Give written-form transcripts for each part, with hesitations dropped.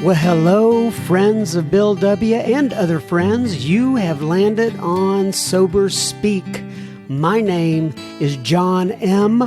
Well, hello, friends of Bill W. and other friends. You have landed on Sober Speak. My name is John M.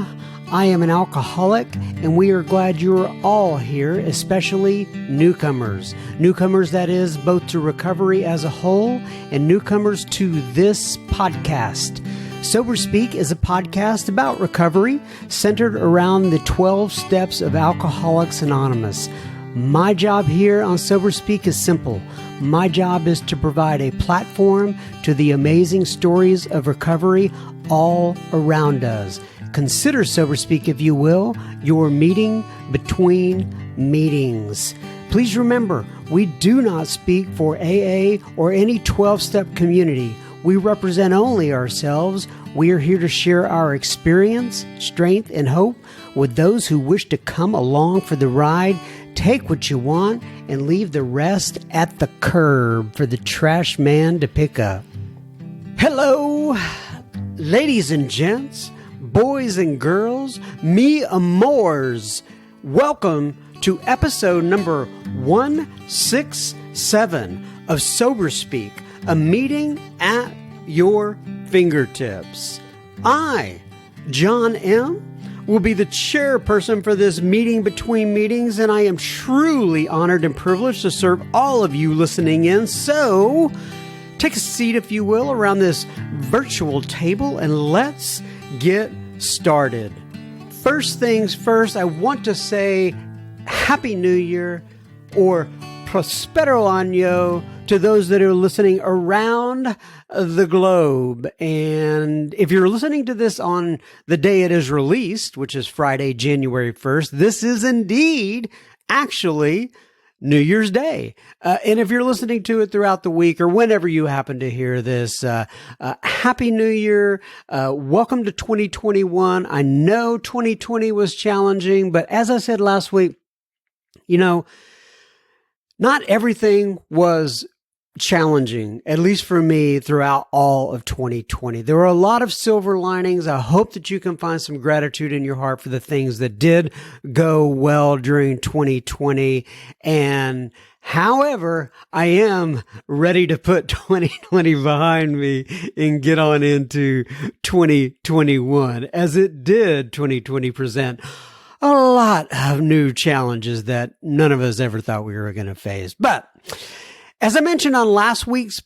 I am an alcoholic, and we are glad you are all here, especially newcomers. Newcomers, that is, both to recovery as a whole and newcomers to this podcast. Sober Speak is a podcast about recovery centered around the 12 steps of Alcoholics Anonymous. My job here on Sober Speak is simple. My job is to provide a platform to the amazing stories of recovery all around us. Consider Sober Speak, if you will, your meeting between meetings. Please remember, we do not speak for AA or any 12-step community. We represent only ourselves. We are here to share our experience, strength, and hope with those who wish to come along for the ride. Take what you want and leave the rest at the curb for the trash man to pick up. Hello, ladies and gents, boys and girls, me amors. Welcome to episode number 167 of Sober Speak, a meeting at your fingertips. I, John M., will be the chairperson for this meeting between meetings, and I am truly honored and privileged to serve all of you listening in. So, take a seat, if you will, around this virtual table, and let's get started. First things first, I want to say Happy New Year, or Prospero Año, to those that are listening around the globe. And if you're listening to this on the day it is released, which is Friday, January 1st, this is indeed actually New Year's Day. And if you're listening to it throughout the week or whenever you happen to hear this, Happy New Year. Welcome to 2021. I know 2020 was challenging, but as I said last week, not everything was challenging, at least for me, throughout all of 2020. There were a lot of silver linings. I hope that you can find some gratitude in your heart for the things that did go well during 2020. And however, I am ready to put 2020 behind me and get on into 2021, as it did 2020 present a lot of new challenges that none of us ever thought we were going to face. But as I mentioned on last week's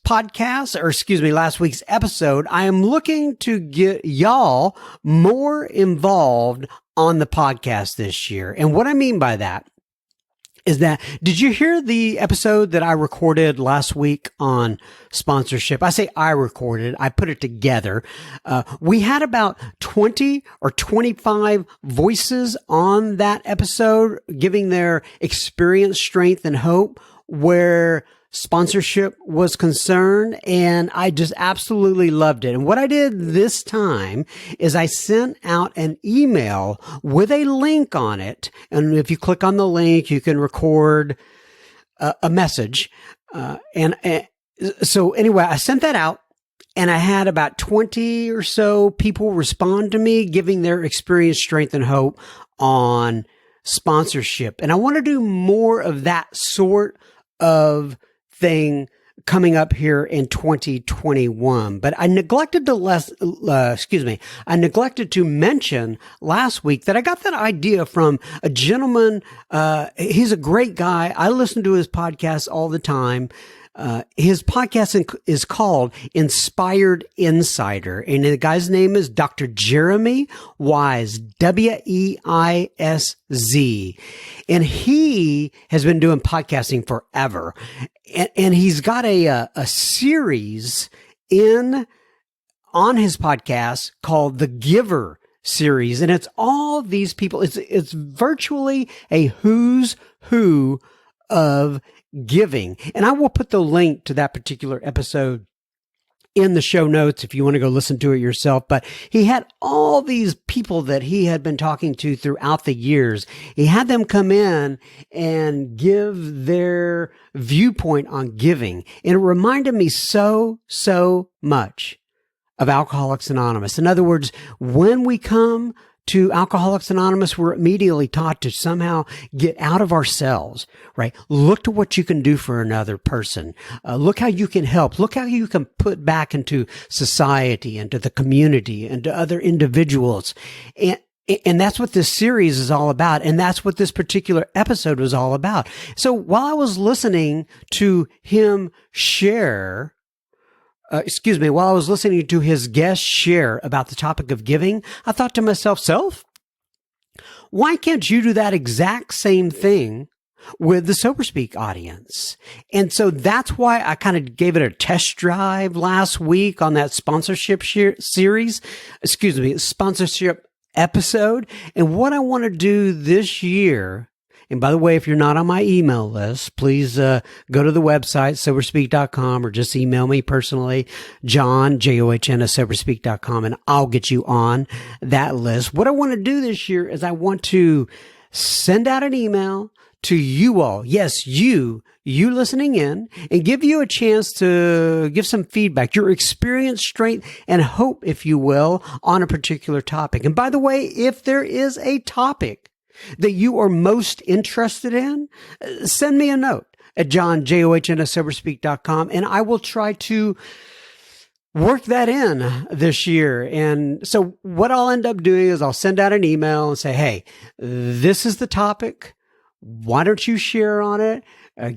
episode, I am looking to get y'all more involved on the podcast this year. And what I mean by that is that, did you hear the episode that I recorded last week on sponsorship? I say I recorded, I put it together. We had about 20 or 25 voices on that episode, giving their experience, strength, and hope where sponsorship was concerned, and I just absolutely loved it. And what I did this time is I sent out an email with a link on it, and if you click on the link, you can record a message. So anyway, I sent that out, and I had about 20 or so people respond to me, giving their experience, strength, and hope on sponsorship. And I want to do more of that sort of thing coming up here in 2021. But I neglected to mention last week that I got that idea from a gentleman. He's a great guy. I listen to his podcast all the time. His podcast is called Inspired Insider, and the guy's name is Dr. Jeremy Wise, Weisz. And he has been doing podcasting forever. And he's got a series on his podcast called The Giver Series. And it's all these people. It's virtually a who's who of giving. And I will put the link to that particular episode in the show notes if you want to go listen to it yourself. But he had all these people that he had been talking to throughout the years. He had them come in and give their viewpoint on giving. And it reminded me so much of Alcoholics Anonymous. In other words, when we come to Alcoholics Anonymous, we're immediately taught to somehow get out of ourselves, right? Look to what you can do for another person. Look how you can help. Look how you can put back into society, into the community, into other individuals. And that's what this series is all about. And that's what this particular episode was all about. So while I was listening to him share, while I was listening to his guest share about the topic of giving, I thought to myself, why can't you do that exact same thing with the Sober Speak audience? And so that's why I kind of gave it a test drive last week on that sponsorship sponsorship episode. And what I want to do this year, and by the way, if you're not on my email list, please go to the website, soberspeak.com, or just email me personally, John, John, at soberspeak.com, and I'll get you on that list. What I want to do this year is I want to send out an email to you all. Yes, you listening in, and give you a chance to give some feedback, your experience, strength, and hope, if you will, on a particular topic. And by the way, if there is a topic that you are most interested in, send me a note at John, John, at soberspeak.com, and I will try to work that in this year. And so what I'll end up doing is I'll send out an email and say, hey, this is the topic. Why don't you share on it?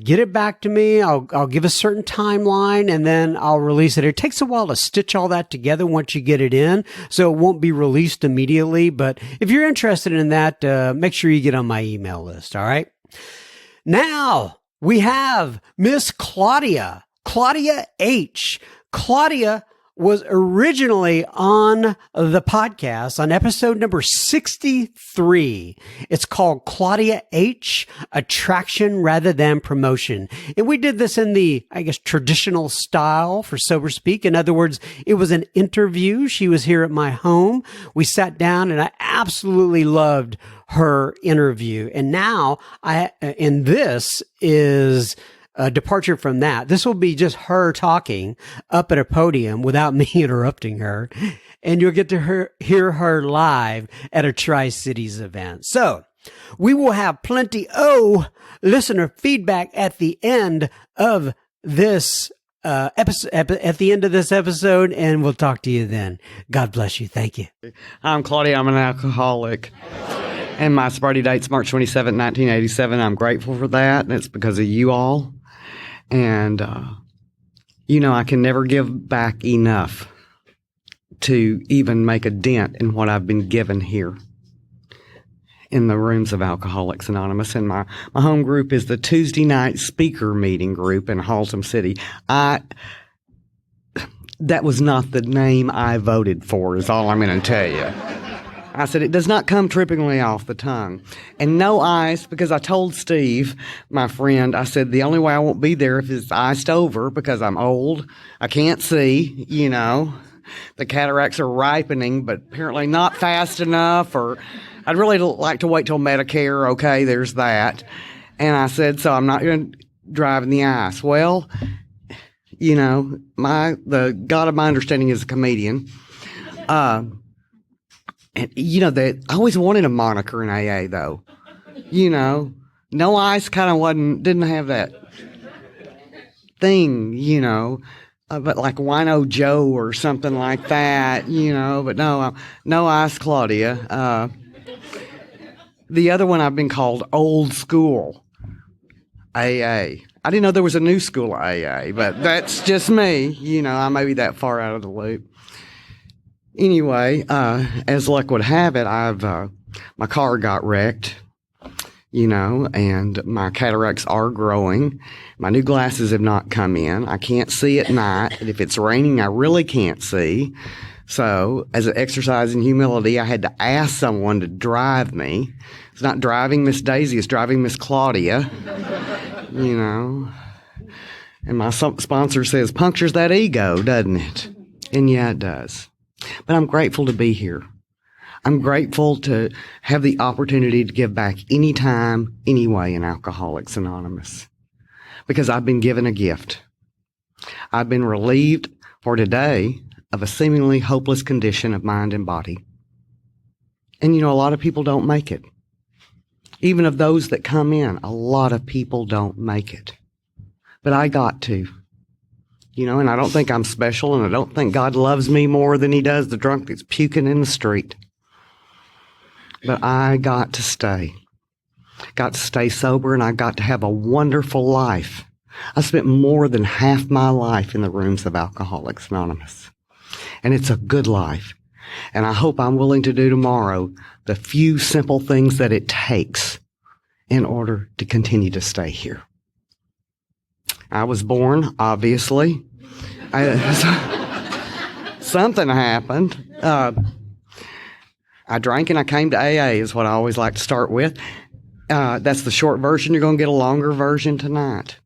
Get it back to me. I'll give a certain timeline, and then I'll release it. It takes a while to stitch all that together once you get it in, so it won't be released immediately. But if you're interested in that, make sure you get on my email list. All right. Now we have Miss Claudia H. Claudia was originally on the podcast on episode number 63. It's called Claudia H, Attraction Rather Than Promotion. And we did this in the, traditional style for Sober Speak. In other words, it was an interview. She was here at my home. We sat down, and I absolutely loved her interview. And now this is a departure from that. This will be just her talking up at a podium without me interrupting her. And you'll get to hear her live at a Tri-Cities event. So we will have plenty listener feedback at the end of this episode, and we'll talk to you then. God bless you. Thank you. I'm Claudia. I'm an alcoholic. And my sobriety date's March 27, 1987. I'm grateful for that. And it's because of you all. And, I can never give back enough to even make a dent in what I've been given here in the rooms of Alcoholics Anonymous. And my home group is the Tuesday night speaker meeting group in Haltom City. That was not the name I voted for, is all I'm going to tell you. I said, it does not come trippingly off the tongue. And no ice, because I told Steve, my friend, I said, the only way I won't be there if it's iced over, because I'm old. I can't see, The cataracts are ripening, but apparently not fast enough, or I'd really like to wait till Medicare. Okay, there's that. And I said, so I'm not going to drive in the ice. Well, the God of my understanding is a comedian. And, I always wanted a moniker in AA, though. No ice kind of didn't have that thing, but like Wino Joe or something like that, but no ice Claudia. The other one I've been called Old School AA. I didn't know there was a new school AA, but that's just me. I may be that far out of the loop. Anyway, as luck would have it, my car got wrecked, and my cataracts are growing. My new glasses have not come in. I can't see at night. And if it's raining, I really can't see. So, as an exercise in humility, I had to ask someone to drive me. It's not driving Miss Daisy, it's driving Miss Claudia, And my sponsor says, punctures that ego, doesn't it? And yeah, it does. But I'm grateful to be here. I'm grateful to have the opportunity to give back anytime, anyway in Alcoholics Anonymous. Because I've been given a gift. I've been relieved for today of a seemingly hopeless condition of mind and body. And a lot of people don't make it. Even of those that come in, a lot of people don't make it. But I got to. And I don't think I'm special, and I don't think God loves me more than he does the drunk that's puking in the street. But I got to stay. Got to stay sober, and I got to have a wonderful life. I spent more than half my life in the rooms of Alcoholics Anonymous. And it's a good life. And I hope I'm willing to do tomorrow the few simple things that it takes in order to continue to stay here. I was born, obviously. Something happened. I drank and I came to AA is what I always like to start with. That's the short version. You're going to get a longer version tonight.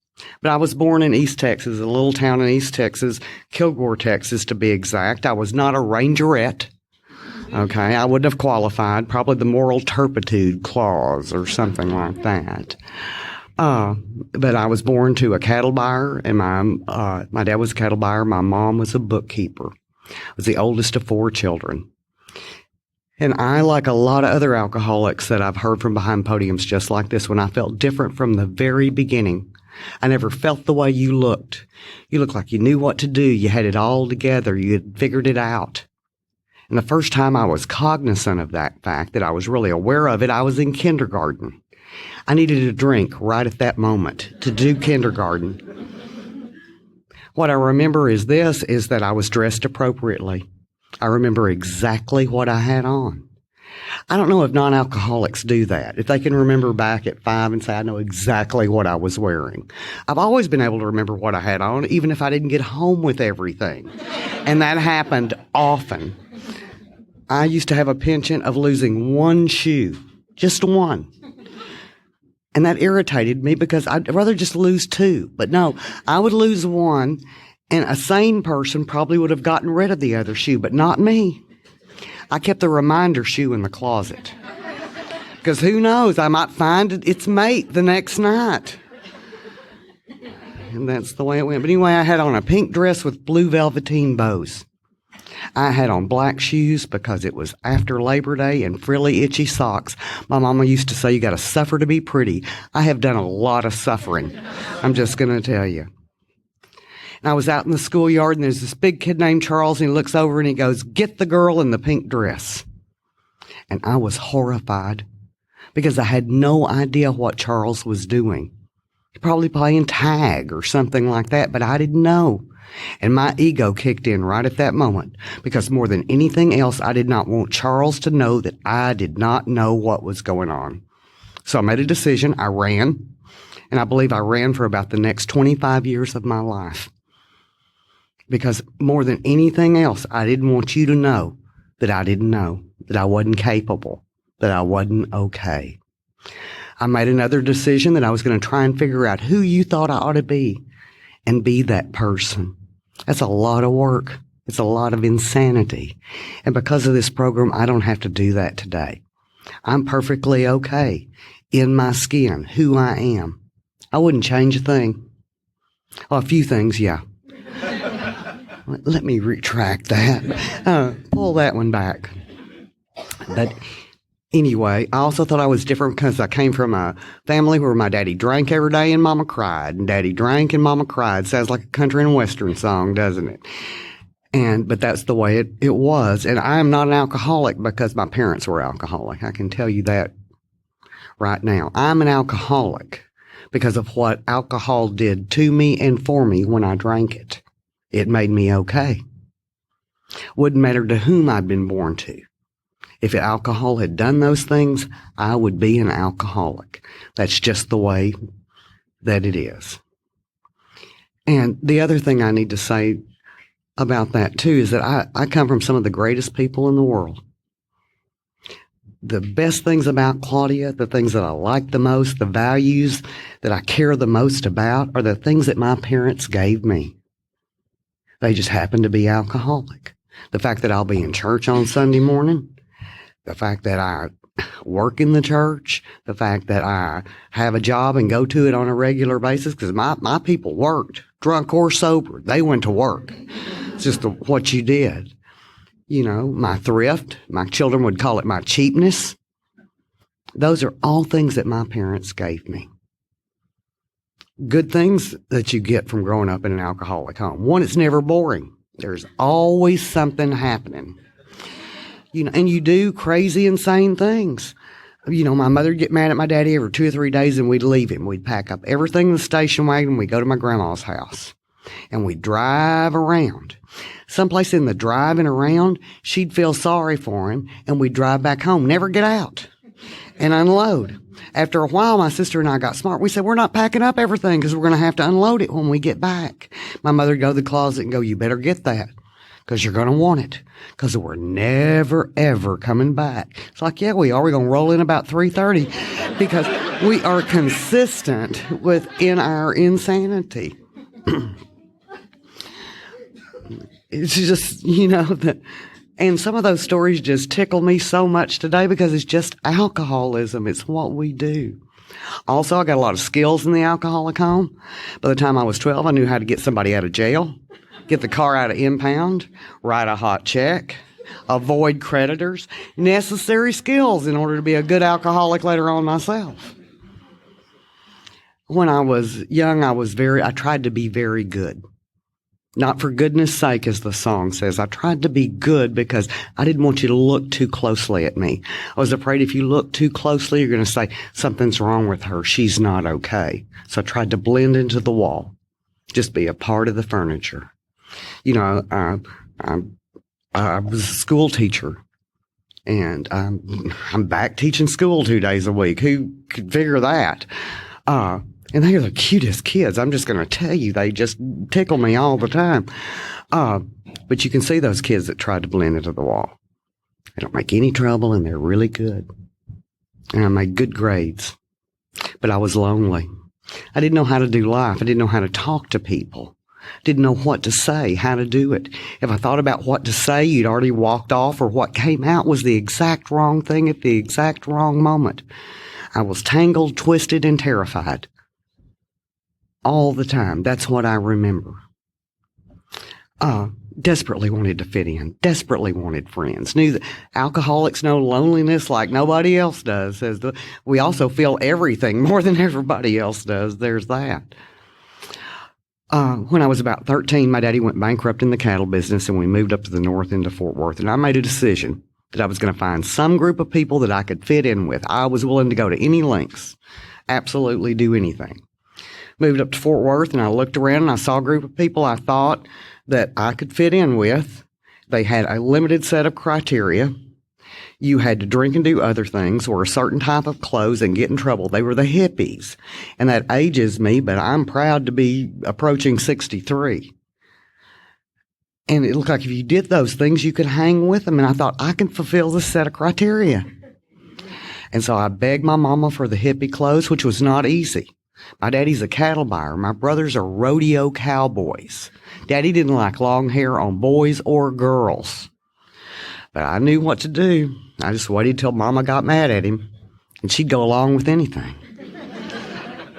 But I was born in East Texas, a little town in East Texas, Kilgore, Texas, to be exact. I was not a rangerette. Okay, I wouldn't have qualified. Probably the moral turpitude clause or something like that. But I was born to a cattle buyer, and my dad was a cattle buyer. My mom was a bookkeeper. I was the oldest of 4 children. And I, like a lot of other alcoholics that I've heard from behind podiums just like this one, I felt different from the very beginning. I never felt the way you looked. You looked like you knew what to do. You had it all together. You had figured it out. And the first time I was cognizant of that fact, that I was really aware of it, I was in kindergarten. I needed a drink right at that moment to do kindergarten. What I remember is that I was dressed appropriately. I remember exactly what I had on. I don't know if non-alcoholics do that, if they can remember back at 5 and say, I know exactly what I was wearing. I've always been able to remember what I had on, even if I didn't get home with everything. And that happened often. I used to have a penchant of losing one shoe, just one. And that irritated me because I'd rather just lose 2. But no, I would lose one, and a sane person probably would have gotten rid of the other shoe, but not me. I kept the reminder shoe in the closet. Because who knows, I might find its mate the next night. And that's the way it went. But anyway, I had on a pink dress with blue velveteen bows. I had on black shoes because it was after Labor Day, and frilly, itchy socks. My mama used to say, you got to suffer to be pretty. I have done a lot of suffering. I'm just going to tell you. And I was out in the schoolyard, and there's this big kid named Charles, and he looks over and he goes, get the girl in the pink dress. And I was horrified because I had no idea what Charles was doing. Probably playing tag or something like that, but I didn't know. And my ego kicked in right at that moment because more than anything else, I did not want Charles to know that I did not know what was going on. So I made a decision. I ran, and I believe I ran for about the next 25 years of my life. Because more than anything else, I didn't want you to know that I didn't know, that I wasn't capable, that I wasn't okay. I made another decision that I was going to try and figure out who you thought I ought to be and be that person. That's a lot of work. It's a lot of insanity. And because of this program, I don't have to do that today. I'm perfectly okay in my skin, who I am. I wouldn't change a thing. Well, a few things, yeah. Let me retract that. Pull that one back. But anyway, I also thought I was different because I came from a family where my daddy drank every day and mama cried. And daddy drank and mama cried. Sounds like a country and western song, doesn't it? But that's the way it was. And I am not an alcoholic because my parents were alcoholic. I can tell you that right now. I'm an alcoholic because of what alcohol did to me and for me when I drank it. It made me okay. Wouldn't matter to whom I'd been born to. If alcohol had done those things, I would be an alcoholic. That's just the way that it is. And the other thing I need to say about that, too, is that I come from some of the greatest people in the world. The best things about Claudia, the things that I like the most, the values that I care the most about, are the things that my parents gave me. They just happen to be alcoholic. The fact that I'll be in church on Sunday morning, the fact that I work in the church, the fact that I have a job and go to it on a regular basis, because my people worked, drunk or sober. They went to work. It's just what you did. my thrift. My children would call it my cheapness. Those are all things that my parents gave me. Good things that you get from growing up in an alcoholic home. One, it's never boring. There's always something happening. And you do crazy, insane things. My mother would get mad at my daddy every 2 or 3 days, and we'd leave him. We'd pack up everything in the station wagon. We'd go to my grandma's house, and we'd drive around. Someplace in the driving around, she'd feel sorry for him, and we'd drive back home, never get out and unload. After a while, my sister and I got smart. We said, we're not packing up everything because we're going to have to unload it when we get back. My mother would go to the closet and go, you better get that because you're going to want it because we're never, ever coming back. It's like, yeah, we are. We're going to roll in about 3:30 because we are consistent within our insanity. It's just, and some of those stories just tickle me so much today because it's just alcoholism. It's what we do. Also, I got a lot of skills in the alcoholic home. By the time I was 12, I knew how to get somebody out of jail, get the car out of impound, write a hot check, avoid creditors, necessary skills in order to be a good alcoholic later on myself. When I was young, I tried to be very good. Not for goodness sake, as the song says. I tried to be good because I didn't want you to look too closely at me. I was afraid if you look too closely, you're going to say, something's wrong with her. She's not okay. So I tried to blend into the wall, just be a part of the furniture. I was a school teacher, and I'm back teaching school 2 days a week. Who could figure that? And they are the cutest kids. I'm just going to tell you, they just tickle me all the time. But you can see those kids that tried to blend into the wall. They don't make any trouble, and they're really good. And I made good grades. But I was lonely. I didn't know how to do life. I didn't know how to talk to people. Didn't know what to say, how to do it. If I thought about what to say, you'd already walked off, or what came out was the exact wrong thing at the exact wrong moment. I was tangled, twisted, and terrified. All the time. That's what I remember. Desperately wanted to fit in. Desperately wanted friends. Knew that alcoholics know loneliness like nobody else does. We also feel everything more than everybody else does. There's that. When I was about 13, my daddy went bankrupt in the cattle business, and we moved up to the north end of Fort Worth. And I made a decision that I was going to find some group of people that I could fit in with. I was willing to go to any lengths. Absolutely do anything. Moved up to Fort Worth, and I looked around, and I saw a group of people I thought that I could fit in with. They had a limited set of criteria. You had to drink and do other things, wear a certain type of clothes, and get in trouble. They were the hippies. And that ages me, but I'm proud to be approaching 63. And it looked like if you did those things, you could hang with them. And I thought, I can fulfill this set of criteria. And so I begged my mama for the hippie clothes, which was not easy. My daddy's a cattle buyer. My brothers are rodeo cowboys. Daddy didn't like long hair on boys or girls. But I knew what to do. I just waited till Mama got mad at him, and she'd go along with anything.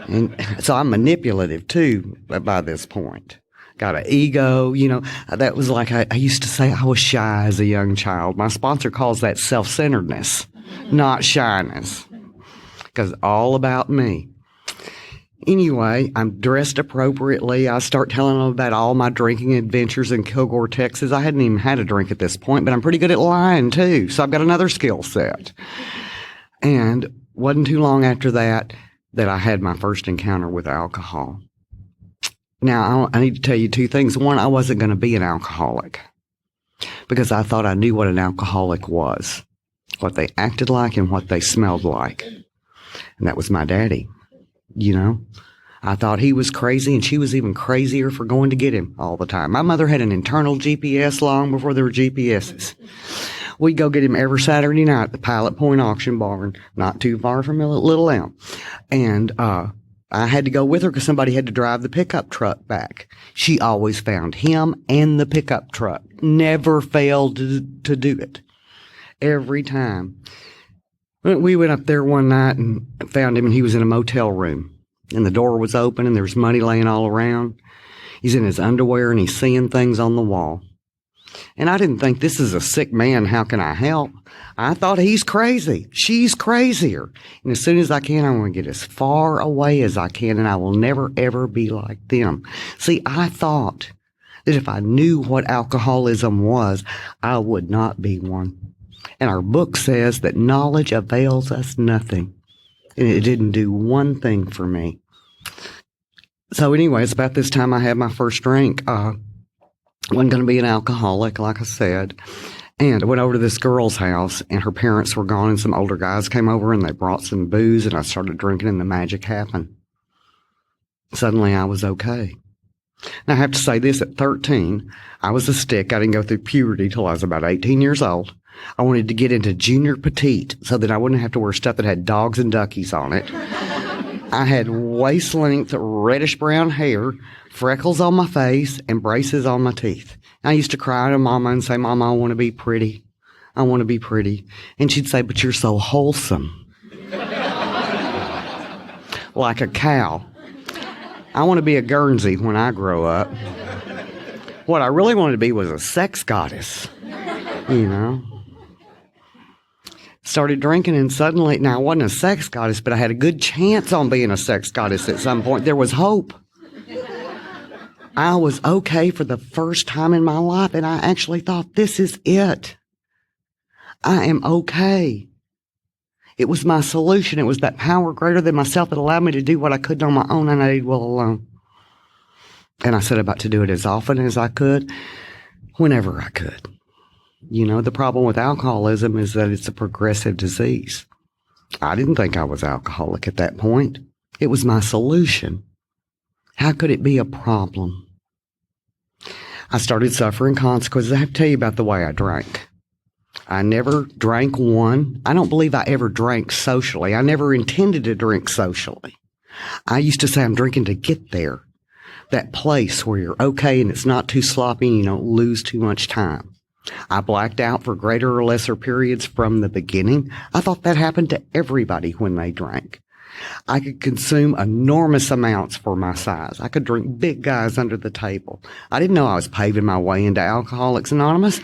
And so I'm manipulative, too, by this point. Got an ego, That was like I used to say I was shy as a young child. My sponsor calls that self-centeredness, not shyness, because all about me. Anyway, I'm dressed appropriately. I start telling them about all my drinking adventures in Kilgore, Texas. I hadn't even had a drink at this point, but I'm pretty good at lying, too. So I've got another skill set. And wasn't too long after that I had my first encounter with alcohol. Now, I need to tell you two things. One, I wasn't going to be an alcoholic because I thought I knew what an alcoholic was, what they acted like and what they smelled like. And that was my daddy. I thought he was crazy, and she was even crazier for going to get him all the time. My mother had an internal GPS long before there were GPSs. We'd go get him every Saturday night at the Pilot Point Auction Barn, not too far from Little Elm. And I had to go with her because somebody had to drive the pickup truck back. She always found him and the pickup truck. Never failed to do it. Every time. We went up there one night and found him, and he was in a motel room. And the door was open, and there was money laying all around. He's in his underwear, and he's seeing things on the wall. And I didn't think, this is a sick man, how can I help? I thought, he's crazy. She's crazier. And as soon as I can, I want to get as far away as I can, and I will never, ever be like them. See, I thought that if I knew what alcoholism was, I would not be one. And our book says that knowledge avails us nothing. And it didn't do one thing for me. So anyways, about this time I had my first drink. Wasn't going to be an alcoholic, like I said. And I went over to this girl's house, and her parents were gone, and some older guys came over, and they brought some booze, and I started drinking, and the magic happened. Suddenly, I was okay. Now, I have to say this, at 13, I was a stick. I didn't go through puberty till I was about 18 years old. I wanted to get into junior petite so that I wouldn't have to wear stuff that had dogs and duckies on it. I had waist-length, reddish-brown hair, freckles on my face, and braces on my teeth. I used to cry to Mama and say, Mama, I want to be pretty. I want to be pretty. And she'd say, but you're so wholesome. Like a cow. I want to be a Guernsey when I grow up. What I really wanted to be was a sex goddess, you know. Started drinking, and suddenly, now I wasn't a sex goddess, but I had a good chance on being a sex goddess at some point. There was hope. I was okay for the first time in my life, and I actually thought, this is it. I am okay. It was my solution. It was that power greater than myself that allowed me to do what I couldn't on my own, and I did well alone. And I set about to do it as often as I could, whenever I could. You know, the problem with alcoholism is that it's a progressive disease. I didn't think I was alcoholic at that point. It was my solution. How could it be a problem? I started suffering consequences. I have to tell you about the way I drank. I never drank one. I don't believe I ever drank socially. I never intended to drink socially. I used to say I'm drinking to get there. That place where you're okay and it's not too sloppy and you don't lose too much time. I blacked out for greater or lesser periods from the beginning. I thought that happened to everybody when they drank. I could consume enormous amounts for my size. I could drink big guys under the table. I didn't know I was paving my way into Alcoholics Anonymous.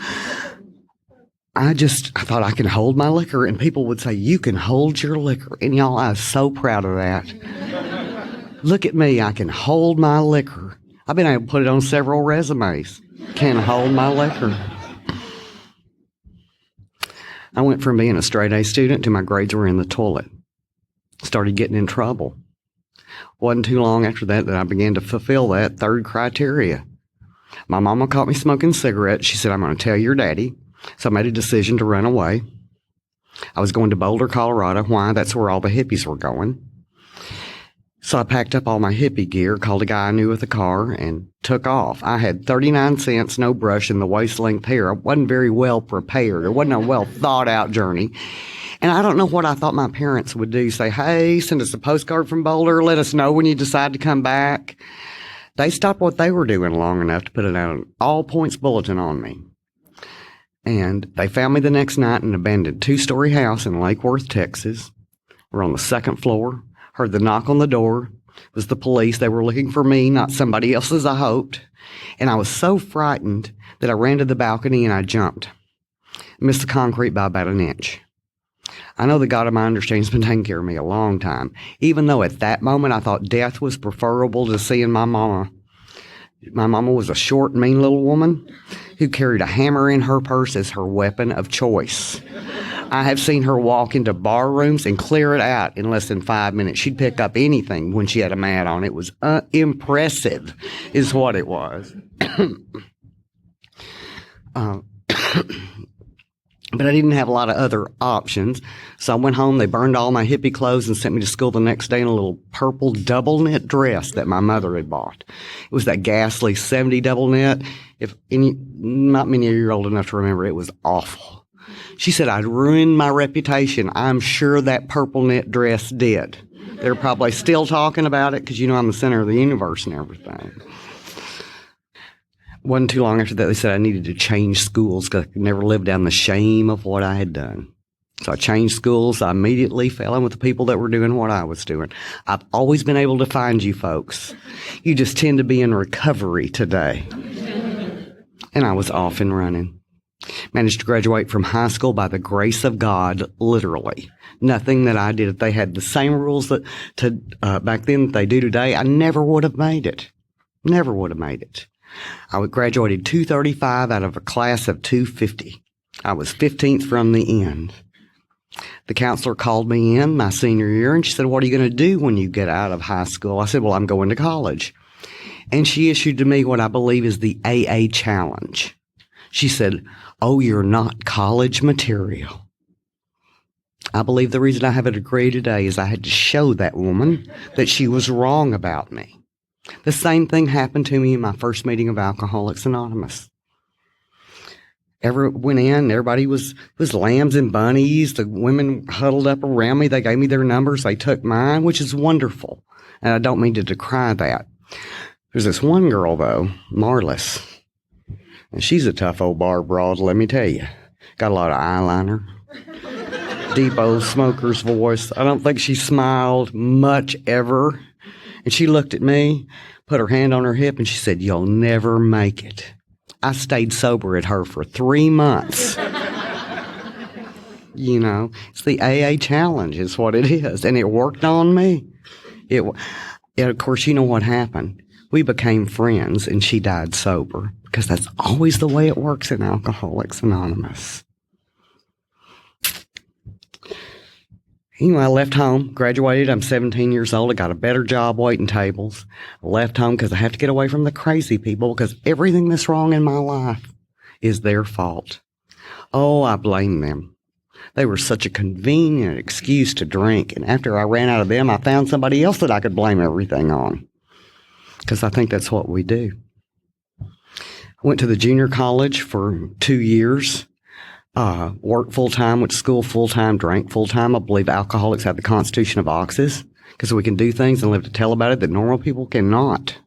I thought I can hold my liquor, and people would say, you can hold your liquor. And y'all, I was so proud of that. Look at me, I can hold my liquor. I've been able to put it on several resumes. Can hold my liquor. I went from being a straight A student to my grades were in the toilet. Started getting in trouble. Wasn't too long after that I began to fulfill that third criteria. My mama caught me smoking cigarettes. She said, I'm going to tell your daddy. So I made a decision to run away. I was going to Boulder, Colorado. Why? That's where all the hippies were going. So I packed up all my hippie gear, called a guy I knew with a car, and took off. I had 39 cents, no brush, and the waist-length hair. I wasn't very well prepared. It wasn't a well-thought-out journey. And I don't know what I thought my parents would do. Say, hey, send us a postcard from Boulder. Let us know when you decide to come back. They stopped what they were doing long enough to put it out an all-points bulletin on me. And they found me the next night in an abandoned 2-story house in Lake Worth, Texas. We're on the second floor. Heard the knock on the door. It was the police. They were looking for me, not somebody else, as I hoped. And I was so frightened that I ran to the balcony and I jumped. Missed the concrete by about an inch. I know the God of my understanding has been taking care of me a long time, even though at that moment I thought death was preferable to seeing my mama. My mama was a short, mean little woman who carried a hammer in her purse as her weapon of choice. I have seen her walk into bar rooms and clear it out in less than 5 minutes. She'd pick up anything when she had a mat on. It was impressive, is what it was. But I didn't have a lot of other options. So I went home. They burned all my hippie clothes and sent me to school the next day in a little purple double knit dress that my mother had bought. It was that ghastly 70 double knit. Not many of you are old enough to remember, it was awful. She said I'd ruined my reputation. I'm sure that purple knit dress did. They're probably still talking about it because, I'm the center of the universe and everything. Wasn't too long after that, they said I needed to change schools because I could never live down the shame of what I had done. So I changed schools. I immediately fell in with the people that were doing what I was doing. I've always been able to find you folks. You just tend to be in recovery today. and I was off and running. Managed to graduate from high school by the grace of God, literally. Nothing that I did. If they had the same rules that back then that they do today, I never would have made it. Never would have made it. I graduated 235 out of a class of 250. I was 15th from the end. The counselor called me in my senior year, and she said, "What are you going to do when you get out of high school?" I said, "Well, I'm going to college." And she issued to me what I believe is the AA challenge. She said, "Oh, you're not college material." I believe the reason I have a degree today is I had to show that woman that she was wrong about me. The same thing happened to me in my first meeting of Alcoholics Anonymous. Went in, everybody was lambs and bunnies. The women huddled up around me. They gave me their numbers. They took mine, which is wonderful. And I don't mean to decry that. There's this one girl, though, Marlis. And she's a tough old bar broad, let me tell you. Got a lot of eyeliner. Deep old smoker's voice. I don't think she smiled much ever. And she looked at me, put her hand on her hip, and she said, "You'll never make it." I stayed sober at her for 3 months. You know, it's the AA challenge is what it is. And it worked on me. Of course, you know what happened? We became friends, and she died sober, because that's always the way it works in Alcoholics Anonymous. Anyway, I left home, graduated. I'm 17 years old. I got a better job waiting tables. I left home because I have to get away from the crazy people, because everything that's wrong in my life is their fault. Oh, I blame them. They were such a convenient excuse to drink. And after I ran out of them, I found somebody else that I could blame everything on, because I think that's what we do. I went to the junior college for 2 years. Worked full-time, went to school full-time, drank full-time. I believe alcoholics have the constitution of oxes, because we can do things and live to tell about it that normal people cannot.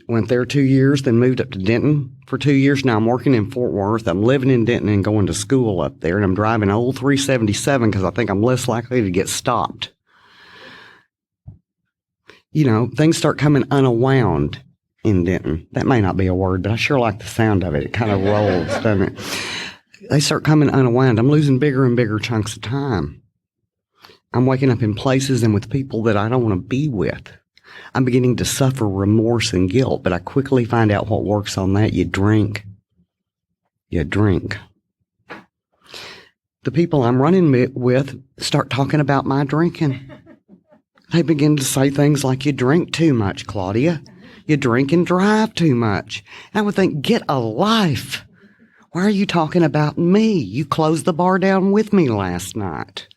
Went there 2 years, then moved up to Denton for 2 years. Now I'm working in Fort Worth. I'm living in Denton and going to school up there, and I'm driving old 377 because I think I'm less likely to get stopped. You know, things start coming unwound in Denton. That may not be a word, but I sure like the sound of it. It kind of rolls, doesn't it? They start coming unwound. I'm losing bigger and bigger chunks of time. I'm waking up in places and with people that I don't want to be with. I'm beginning to suffer remorse and guilt, but I quickly find out what works on that. You drink. You drink. The people I'm running with start talking about my drinking. They begin to say things like, "You drink too much, Claudia. You drink and drive too much." And I would think, get a life. Why are you talking about me? You closed the bar down with me last night.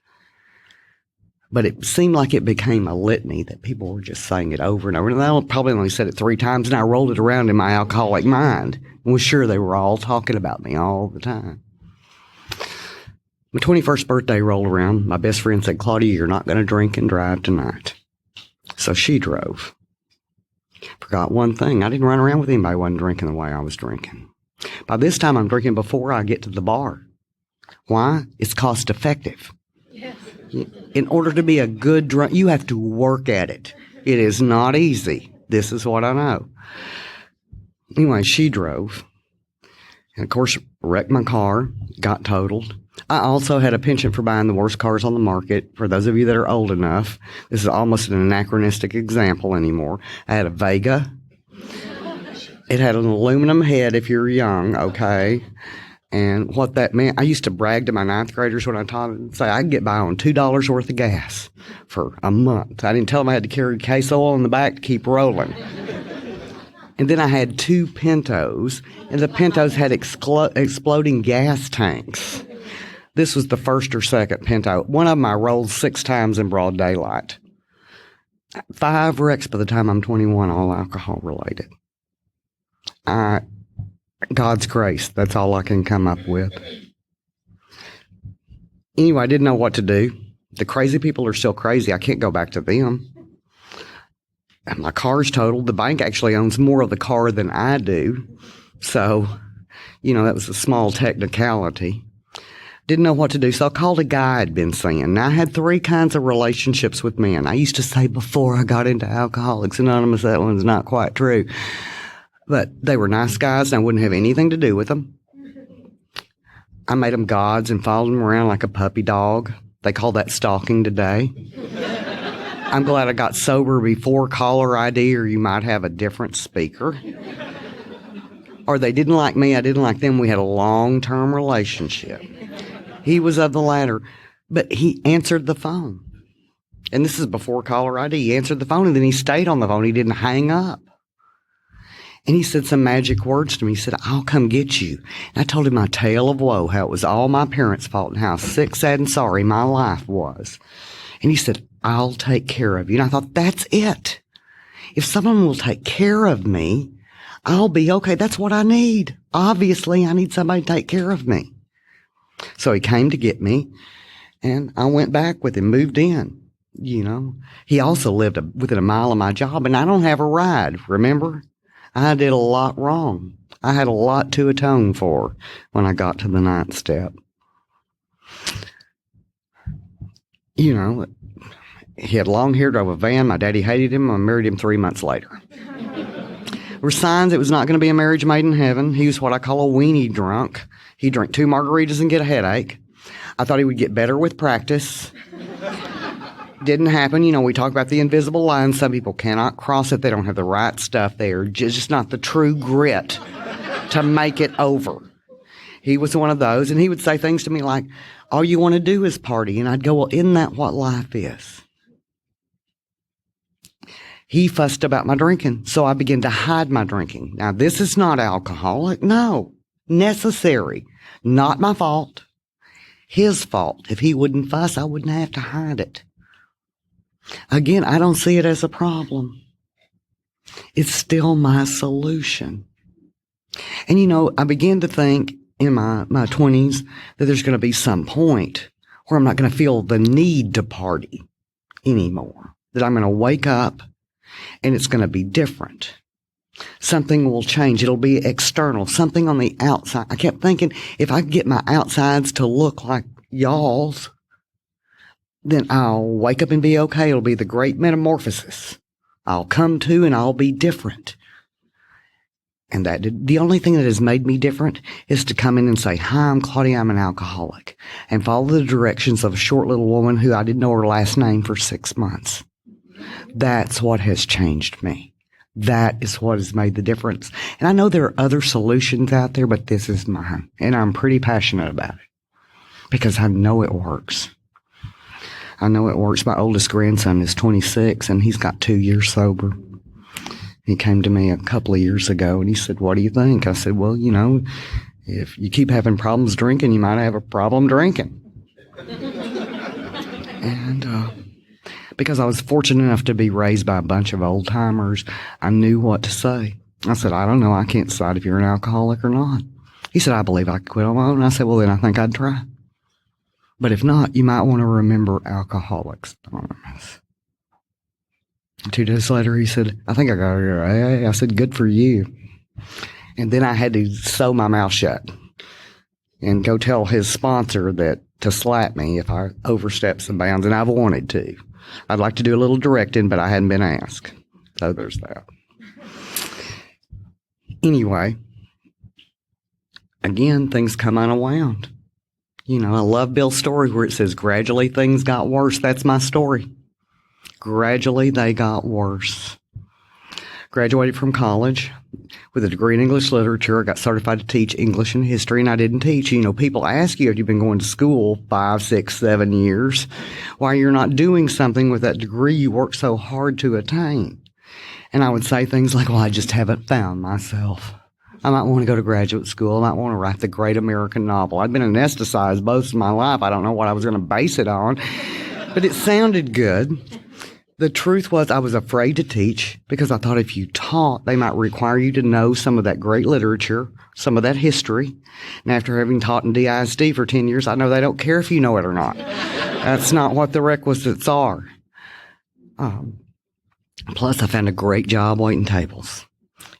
But it seemed like it became a litany that people were just saying it over and over. And I probably only said it 3 times, and I rolled it around in my alcoholic mind and was sure they were all talking about me all the time. My 21st birthday rolled around. My best friend said, "Claudia, you're not going to drink and drive tonight." So she drove. Forgot one thing. I didn't run around with anybody who wasn't drinking the way I was drinking. By this time, I'm drinking before I get to the bar. Why? It's cost effective. Yes. In order to be a good drunk, you have to work at it. It is not easy. This is what I know. Anyway, she drove. And, of course, wrecked my car, got totaled. I also had a penchant for buying the worst cars on the market. For those of you that are old enough, this is almost an anachronistic example anymore. I had a Vega. It had an aluminum head if you're young, okay? And what that meant, I used to brag to my 9th graders when I taught them, say I could get by on $2 worth of gas for a month. I didn't tell them I had to carry case oil in the back to keep rolling. And then I had 2 Pintos, and the Pintos had exploding gas tanks. This was the first or second Pinto. One of them I rolled 6 times in broad daylight. 5 wrecks by the time I'm 21, all alcohol related. God's grace, that's all I can come up with. Anyway, I didn't know what to do. The crazy people are still crazy. I can't go back to them. And my car's totaled. The bank actually owns more of the car than I do. So, you know, that was a small technicality. Didn't know what to do, so I called a guy I'd been seeing. Now, I had 3 kinds of relationships with men. I used to say before I got into Alcoholics Anonymous, that one's not quite true. But they were nice guys, and I wouldn't have anything to do with them. I made them gods and followed them around like a puppy dog. They call that stalking today. I'm glad I got sober before caller ID, or you might have a different speaker. Or they didn't like me, I didn't like them. We had a long-term relationship. He was of the latter, but he answered the phone. And this is before caller ID. He answered the phone, and then he stayed on the phone. He didn't hang up. And he said some magic words to me. He said, "I'll come get you." And I told him my tale of woe, how it was all my parents' fault and how sick, sad, and sorry my life was. And he said, "I'll take care of you." And I thought, that's it. If someone will take care of me, I'll be okay. That's what I need. Obviously, I need somebody to take care of me. So he came to get me, and I went back with him, moved in. He also lived within a mile of my job, and I don't have a ride, remember? I did a lot wrong. I had a lot to atone for when I got to the 9th step. He had long hair, drove a van. My daddy hated him. I married him 3 months later. There were signs it was not going to be a marriage made in heaven. He was what I call a weenie drunk. He'd drink 2 margaritas and get a headache. I thought he would get better with practice. Didn't happen. We talk about the invisible line. Some people cannot cross it. They don't have the right stuff there. Just not the true grit to make it over. He was one of those, and he would say things to me like, "All you want to do is party." And I'd go, "Well, isn't that what life is?" He fussed about my drinking, so I began to hide my drinking. Now, this is not alcoholic. No. Necessary. Not my fault. His fault. If he wouldn't fuss, I wouldn't have to hide it. Again, I don't see it as a problem. It's still my solution. And I began to think in my 20s that there's going to be some point where I'm not going to feel the need to party anymore. That I'm going to wake up and it's going to be different. Something will change. It'll be external, something on the outside. I kept thinking, if I could get my outsides to look like y'all's, then I'll wake up and be okay. It'll be the great metamorphosis. I'll come to and I'll be different. And the only thing that has made me different is to come in and say, "Hi, I'm Claudia, I'm an alcoholic," and follow the directions of a short little woman who I didn't know her last name for 6 months. That's what has changed me. That is what has made the difference. And I know there are other solutions out there, but this is mine. And I'm pretty passionate about it because I know it works. I know it works. My oldest grandson is 26, and he's got 2 years sober. He came to me a couple of years ago, and he said, "What do you think?" I said, "Well, if you keep having problems drinking, you might have a problem drinking." And because I was fortunate enough to be raised by a bunch of old-timers, I knew what to say. I said, "I don't know. I can't decide if you're an alcoholic or not." He said, "I believe I could quit on my own." And I said, "Well, then I think I'd try. But if not, you might want to remember Alcoholics Anonymous." 2 days later, he said, "I think I got to go to AA." I said, "Good for you." And then I had to sew my mouth shut and go tell his sponsor to slap me if I overstep some bounds, and I've wanted to. I'd like to do a little directing, but I hadn't been asked. So there's that. Anyway, again, things come unwound. I love Bill's story where it says, gradually things got worse. That's my story. Gradually they got worse. Graduated from college with a degree in English literature. I got certified to teach English and history, and I didn't teach. People ask you if you've been going to school 5, 6, 7 years, why you're not doing something with that degree you worked so hard to attain. And I would say things like, "Well, I just haven't found myself. I might want to go to graduate school. I might want to write the great American novel." I'd been anesthetized most of my life. I don't know what I was going to base it on, but it sounded good. The truth was I was afraid to teach because I thought if you taught, they might require you to know some of that great literature, some of that history. And after having taught in DISD for 10 years, I know they don't care if you know it or not. That's not what the requisites are. Plus, I found a great job waiting tables.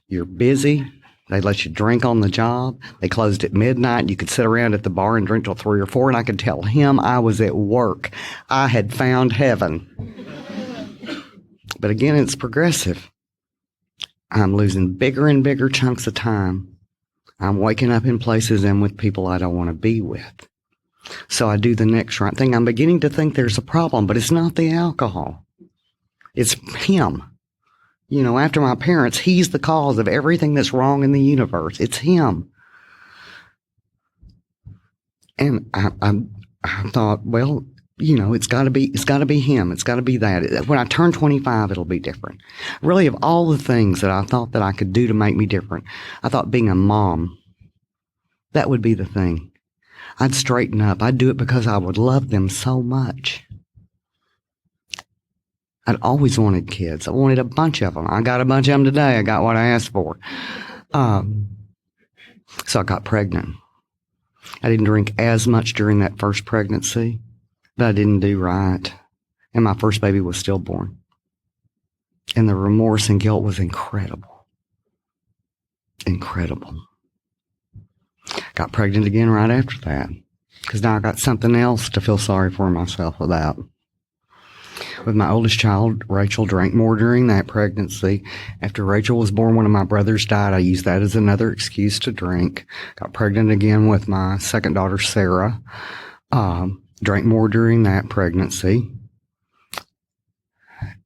You're busy. They let you drink on the job. They closed at midnight. You could sit around at the bar and drink till 3 or 4, and I could tell him I was at work. I had found heaven. But again, it's progressive. I'm losing bigger and bigger chunks of time. I'm waking up in places and with people I don't want to be with. So I do the next right thing. I'm beginning to think there's a problem, but it's not the alcohol. It's him. You know, after my parents, he's the cause of everything that's wrong in the universe. It's him. And I thought, well, you know, it's got to be him. It's got to be that. When I turn 25, it'll be different. Really, of all the things that I thought that I could do to make me different, I thought being a mom, that would be the thing. I'd straighten up. I'd do it because I would love them so much. I'd always wanted kids. I wanted a bunch of them. I got a bunch of them today. I got what I asked for. So I got pregnant. I didn't drink as much during that first pregnancy, but I didn't do right. And my first baby was stillborn. And the remorse and guilt was incredible. Incredible. Got pregnant again right after that, because now I got something else to feel sorry for myself about. With my oldest child, Rachel drank more during that pregnancy. After Rachel was born, one of my brothers died. I used that as another excuse to drink. Got pregnant again with my second daughter, Sarah. Drank more during that pregnancy.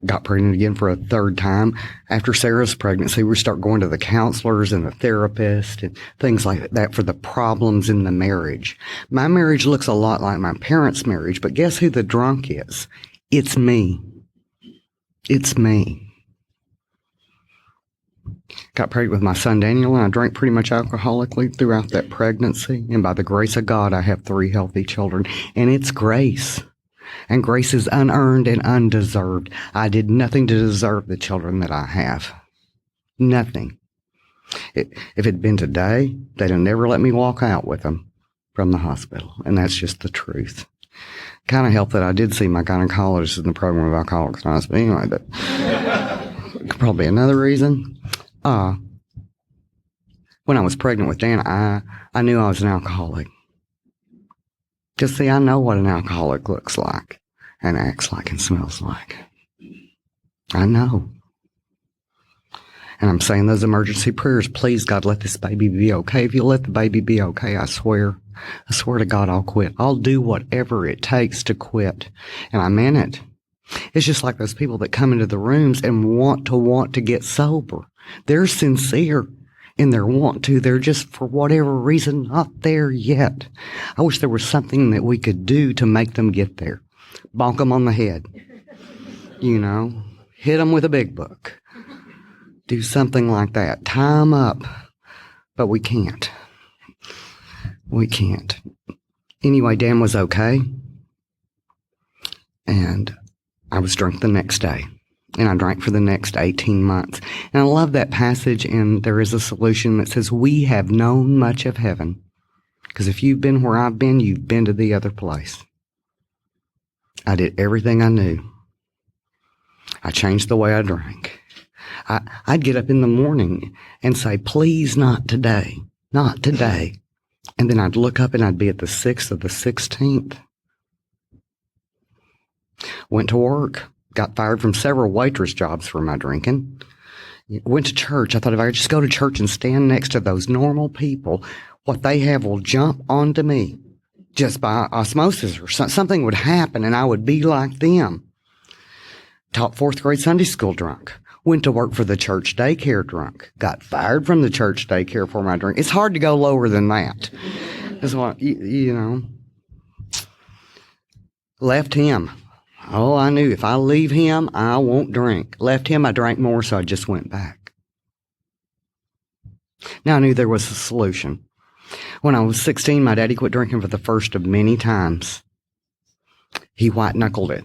Got pregnant again for a third time. After Sarah's pregnancy, we start going to the counselors and the therapist and things like that for the problems in the marriage. My marriage looks a lot like my parents' marriage, but guess who the drunk is? It's me. It's me. Got pregnant with my son Daniel, and I drank pretty much alcoholically throughout that pregnancy. And by the grace of God, I have 3 healthy children. And it's grace. And grace is unearned and undeserved. I did nothing to deserve the children that I have. Nothing. If it had been today, they'd have never let me walk out with them from the hospital. And that's just the truth. Kind of helped that I did see my gynecologist in the program of Alcoholics Anonymous. But anyway, that probably another reason. When I was pregnant with Dan, I knew I was an alcoholic. Because, see, I know what an alcoholic looks like and acts like and smells like. I know. And I'm saying those emergency prayers, please, God, let this baby be okay. If you let the baby be okay, I swear to God, I'll quit. I'll do whatever it takes to quit. And I meant it. It's just like those people that come into the rooms and want to get sober. They're sincere in their want to. They're just, for whatever reason, not there yet. I wish there was something that we could do to make them get there. Bonk them on the head. You know, hit them with a big book. Do something like that. Tie them up. But we can't. We can't. Anyway, Dan was okay. And I was drunk the next day. And I drank for the next 18 months. And I love that passage, and there is a solution that says, we have known much of heaven. Because if you've been where I've been, you've been to the other place. I did everything I knew. I changed the way I drank. I'd get up in the morning and say, please, not today. Not today. And then I'd look up and I'd be at the 6th of the 16th. Went to work. Got fired from several waitress jobs for my drinking. Went to church. I thought if I could just go to church and stand next to those normal people, what they have will jump onto me just by osmosis, or something would happen and I would be like them. Taught 4th grade Sunday school drunk. Went to work for the church daycare drunk. Got fired from the church daycare for my drink. It's hard to go lower than that. That's what, you know. Left him. Oh, I knew if I leave him, I won't drink. Left him, I drank more, so I just went back. Now I knew there was a solution. When I was 16, my daddy quit drinking for the first of many times. He white-knuckled it.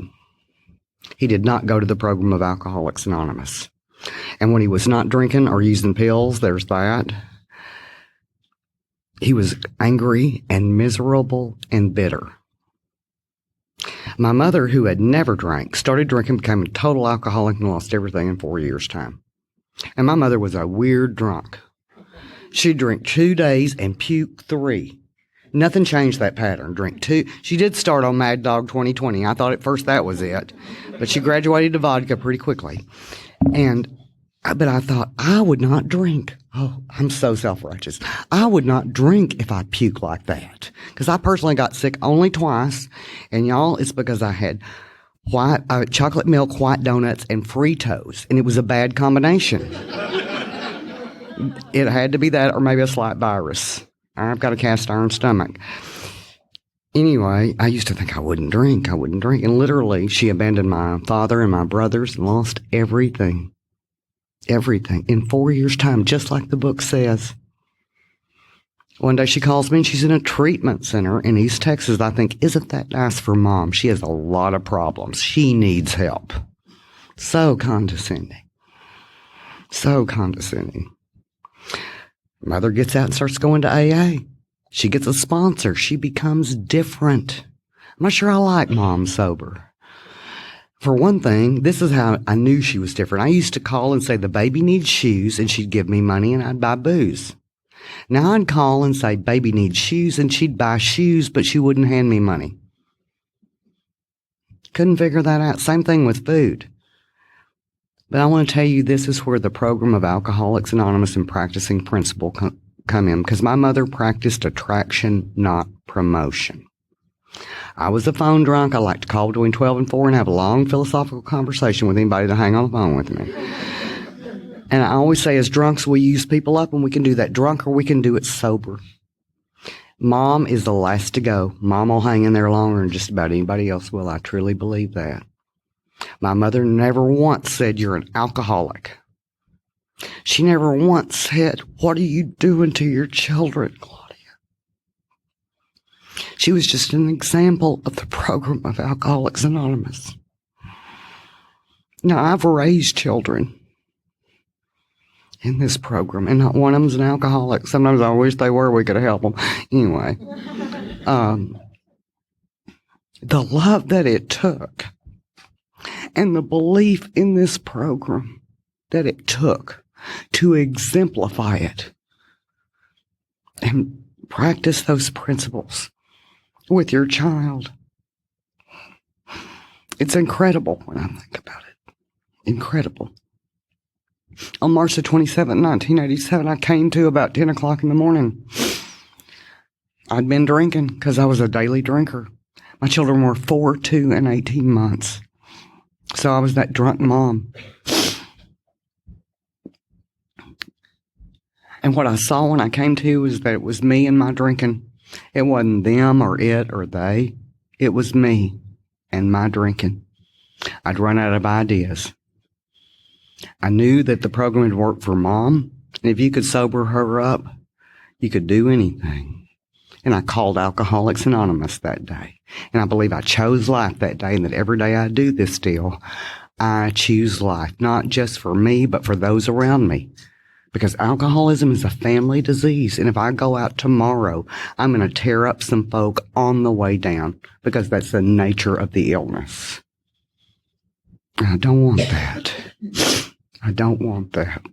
He did not go to the program of Alcoholics Anonymous. And when he was not drinking or using pills, there's that. He was angry and miserable and bitter. My mother, who had never drank, started drinking, became a total alcoholic, and lost everything in 4 years' time. And my mother was a weird drunk. She'd drink 2 days and puke 3. Nothing changed that pattern. Drink 2. She did start on Mad Dog 2020. I thought at first that was it. But she graduated to vodka pretty quickly. And But I thought, I would not drink. Oh, I'm so self-righteous. I would not drink if I puke like that. Because I personally got sick only twice. And y'all, it's because I had chocolate milk, white donuts, and Fritos. And it was a bad combination. It had to be that or maybe a slight virus. I've got a cast iron stomach. Anyway, I used to think I wouldn't drink. And literally, she abandoned my father and my brothers and lost everything. Everything in 4 years' time, just like the book says. One day she calls me and she's in a treatment center in East Texas. I think, isn't that nice for Mom? She has a lot of problems. She needs help. So condescending. So condescending. Mother gets out and starts going to AA. She gets a sponsor. She becomes different. I'm not sure I like Mom sober. For one thing, this is how I knew she was different. I used to call and say, the baby needs shoes, and she'd give me money and I'd buy booze. Now I'd call and say, baby needs shoes, and she'd buy shoes, but she wouldn't hand me money. Couldn't figure that out. Same thing with food. But I want to tell you, this is where the program of Alcoholics Anonymous and Practicing Principle come in, because my mother practiced attraction, not promotion. I was a phone drunk. I like to call between 12 and 4 and have a long philosophical conversation with anybody to hang on the phone with me. And I always say, as drunks, we use people up, and we can do that drunk or we can do it sober. Mom is the last to go. Mom will hang in there longer than just about anybody else will. I truly believe that. My mother never once said, you're an alcoholic. She never once said, what are you doing to your children, Claudia? She was just an example of the program of Alcoholics Anonymous. Now, I've raised children in this program, and not one of them's an alcoholic. Sometimes I wish they were. We could help them. Anyway, the love that it took and the belief in this program that it took to exemplify it and practice those principles with your child. It's incredible when I think about it. Incredible. On March the 27th, 1987, I came to about 10 o'clock in the morning. I'd been drinking because I was a daily drinker. My children were 4, 2, and 18 months. So I was that drunk mom. And what I saw when I came to was that it was me and my drinking. It wasn't them or it or they. It was me and my drinking. I'd run out of ideas. I knew that the program had worked for Mom, and if you could sober her up, you could do anything. And I called Alcoholics Anonymous that day. And I believe I chose life that day, and that every day I do this deal, I choose life, not just for me, but for those around me. Because alcoholism is a family disease, and if I go out tomorrow, I'm going to tear up some folk on the way down, because that's the nature of the illness. I don't want that. I don't want that.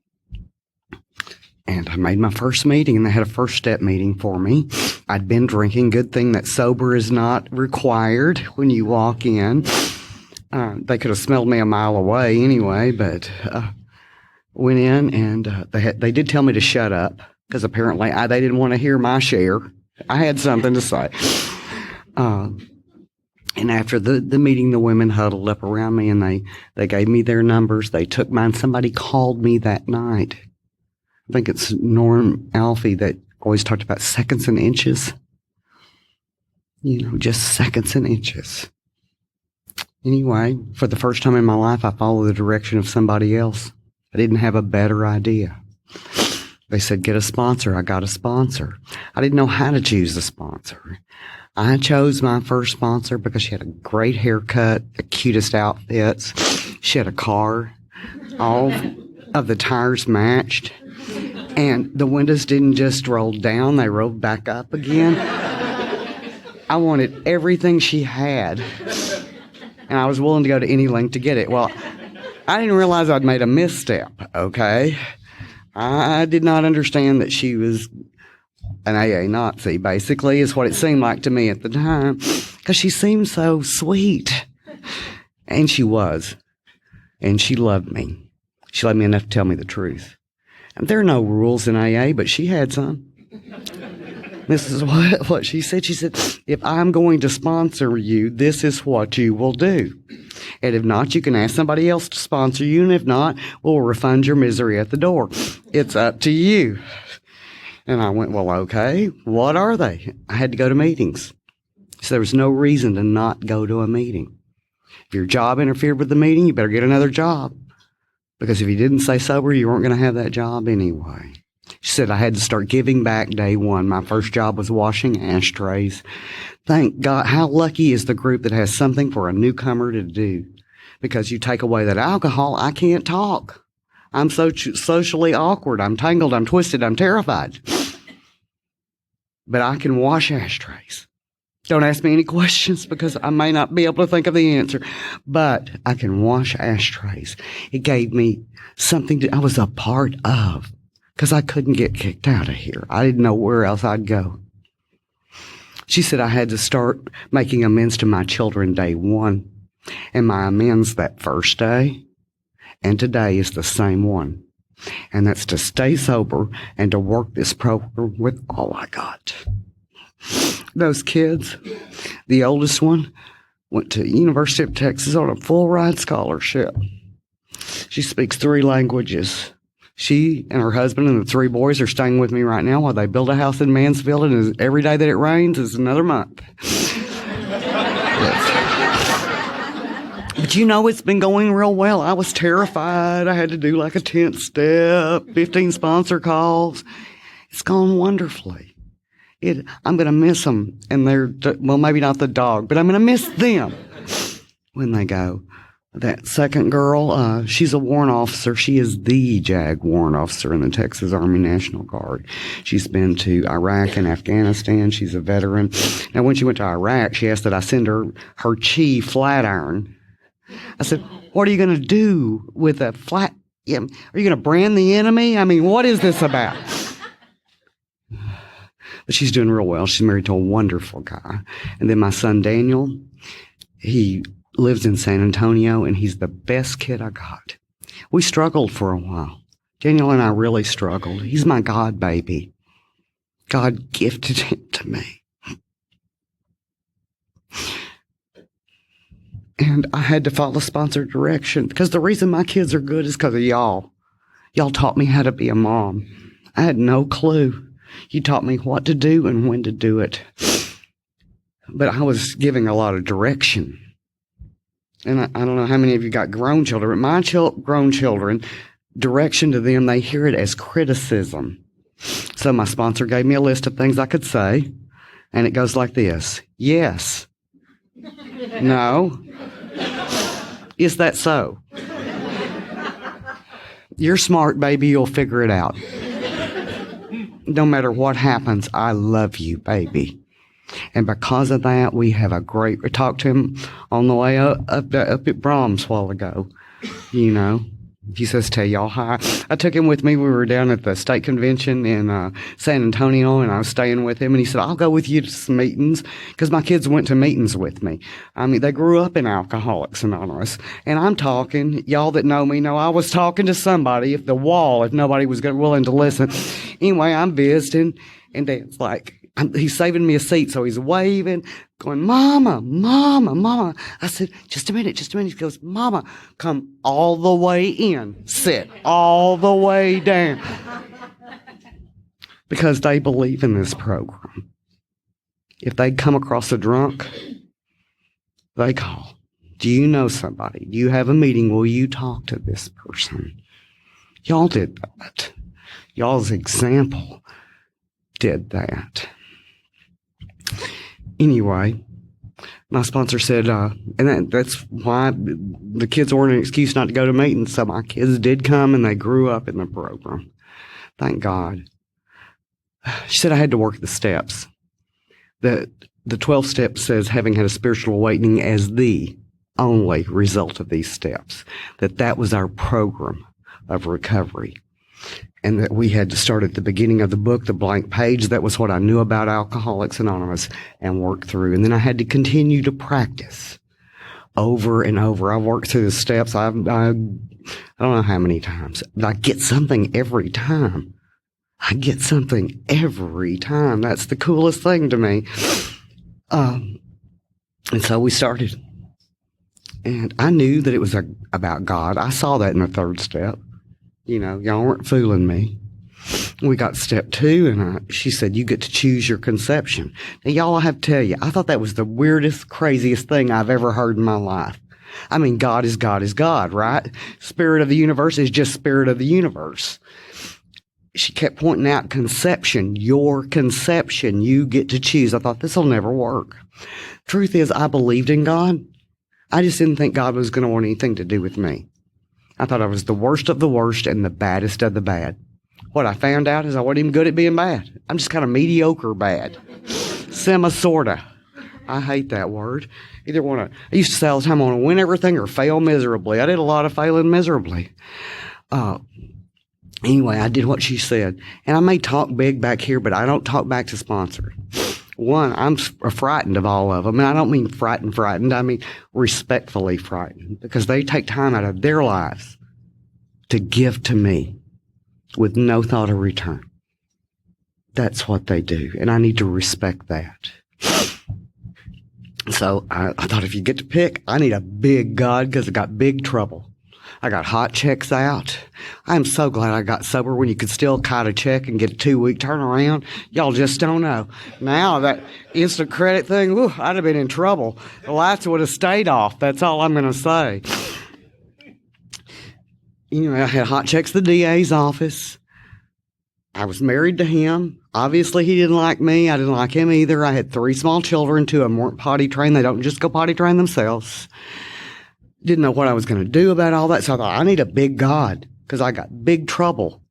And I made my first meeting, and they had a first step meeting for me. I'd been drinking. Good thing that sober is not required when you walk in. They could have smelled me a mile away anyway, but went in, and they did tell me to shut up, because apparently they didn't want to hear my share. I had something to say. And after the meeting, the women huddled up around me, and they gave me their numbers. They took mine. Somebody called me that night. I think it's Norm Alfie that always talked about seconds and inches. You know, just seconds and inches. Anyway, for the first time in my life, I followed the direction of somebody else. I didn't have a better idea. They said, get a sponsor. I got a sponsor. I didn't know how to choose a sponsor. I chose my first sponsor because she had a great haircut, the cutest outfits. She had a car. All of the tires matched. And the windows didn't just roll down, they rolled back up again. I wanted everything she had. And I was willing to go to any length to get it. Well, I didn't realize I'd made a misstep, okay? I did not understand that she was an AA Nazi, basically, is what it seemed like to me at the time, because she seemed so sweet. And she was. And she loved me. She loved me enough to tell me the truth. And there are no rules in AA, but she had some. This is what she said. She said, if I'm going to sponsor you, this is what you will do. And if not, you can ask somebody else to sponsor you. And if not, we'll refund your misery at the door. It's up to you. And I went, well, okay, what are they? I had to go to meetings. So there was no reason to not go to a meeting. If your job interfered with the meeting, you better get another job. Because if you didn't stay sober, you weren't going to have that job anyway. She said I had to start giving back day one. My first job was washing ashtrays. Thank God. How lucky is the group that has something for a newcomer to do? Because you take away that alcohol, I can't talk. I'm so socially awkward. I'm tangled. I'm twisted. I'm terrified. But I can wash ashtrays. Don't ask me any questions because I may not be able to think of the answer. But I can wash ashtrays. It gave me something I was a part of because I couldn't get kicked out of here. I didn't know where else I'd go. She said I had to start making amends to my children day one. And my amends that first day and today is the same one. And that's to stay sober and to work this program with all I got. Those kids, the oldest one, went to University of Texas on a full ride scholarship. She speaks 3 languages. She and her husband and the 3 boys are staying with me right now while they build a house in Mansfield, and every day that it rains is another month. But you know, it's been going real well. I was terrified. I had to do like a 10th step, 15 sponsor calls. It's gone wonderfully. I'm going to miss them. And well, maybe not the dog, but I'm going to miss them when they go. That second girl, she's a warrant officer. She is the JAG warrant officer in the Texas Army National Guard. She's been to Iraq and Afghanistan. She's a veteran. Now, when she went to Iraq, she asked that I send her Chi flat iron. I said, what are you going to do with a flat? Are you going to brand the enemy? I mean, what is this about? But she's doing real well. She's married to a wonderful guy. And then my son, Daniel, he lives in San Antonio, and he's the best kid I got. We struggled for a while. Daniel and I really struggled. He's my God baby. God gifted him to me. And I had to follow sponsored direction because the reason my kids are good is because of y'all. Y'all taught me how to be a mom. I had no clue. You taught me what to do and when to do it. But I was giving a lot of direction. And I don't know how many of you got grown children, but my grown children, direction to them, they hear it as criticism. So my sponsor gave me a list of things I could say, and it goes like this. Yes. No. Is that so? You're smart, baby. You'll figure it out. No matter what happens, I love you, baby. And because of that, we have a great... I talked to him on the way up at Brahms a while ago. You know, he says, tell y'all hi. I took him with me. We were down at the state convention in San Antonio, and I was staying with him. And he said, I'll go with you to some meetings, because my kids went to meetings with me. I mean, they grew up in Alcoholics Anonymous. And I'm talking, y'all that know me know I was talking to somebody if nobody was willing to listen. Anyway, I'm visiting, and Dad's like, he's saving me a seat, so he's waving, going, Mama, Mama, Mama. I said, just a minute. He goes, Mama, come all the way in. Sit all the way down. Because they believe in this program. If they come across a drunk, they call. Do you know somebody? Do you have a meeting? Will you talk to this person? Y'all did that. Y'all's example did that. Anyway, my sponsor said, and that's why the kids weren't an excuse not to go to meetings. So my kids did come, and they grew up in the program. Thank God. She said I had to work the steps. The 12 steps says having had a spiritual awakening as the only result of these steps. That was our program of recovery. And that we had to start at the beginning of the book, the blank page. That was what I knew about Alcoholics Anonymous, and work through. And then I had to continue to practice over and over. I worked through the steps. I I don't know how many times, but I get something every time. I get something every time. That's the coolest thing to me. And so we started. And I knew that it was about God. I saw that in the third step. Y'all weren't fooling me. We got to step 2, and she said, you get to choose your conception. Now, y'all, I have to tell you, I thought that was the weirdest, craziest thing I've ever heard in my life. I mean, God is God is God, right? Spirit of the universe is just spirit of the universe. She kept pointing out conception, your conception, you get to choose. I thought, this will never work. Truth is, I believed in God. I just didn't think God was going to want anything to do with me. I thought I was the worst of the worst and the baddest of the bad. What I found out is I wasn't even good at being bad. I'm just kind of mediocre bad. Sorta. I hate that word. Either I used to say all the time, I want to win everything or fail miserably. I did a lot of failing miserably. Anyway, I did what she said. And I may talk big back here, but I don't talk back to sponsor. One, I'm frightened of all of them. And I don't mean frightened. I mean respectfully frightened, because they take time out of their lives to give to me with no thought of return. That's what they do. And I need to respect that. So I thought, if you get to pick, I need a big God, because I got big trouble. I got hot checks out. I'm so glad I got sober when you could still kite a check and get a 2-week turnaround. Y'all just don't know. Now, that instant credit thing, I'd have been in trouble. The lights would have stayed off. That's all I'm going to say. I had hot checks at the DA's office. I was married to him. Obviously, he didn't like me. I didn't like him either. I had 3 small children. 2 of them weren't potty trained. They don't just go potty train themselves. Didn't know what I was going to do about all that. So I thought, I need a big God, because I got big trouble.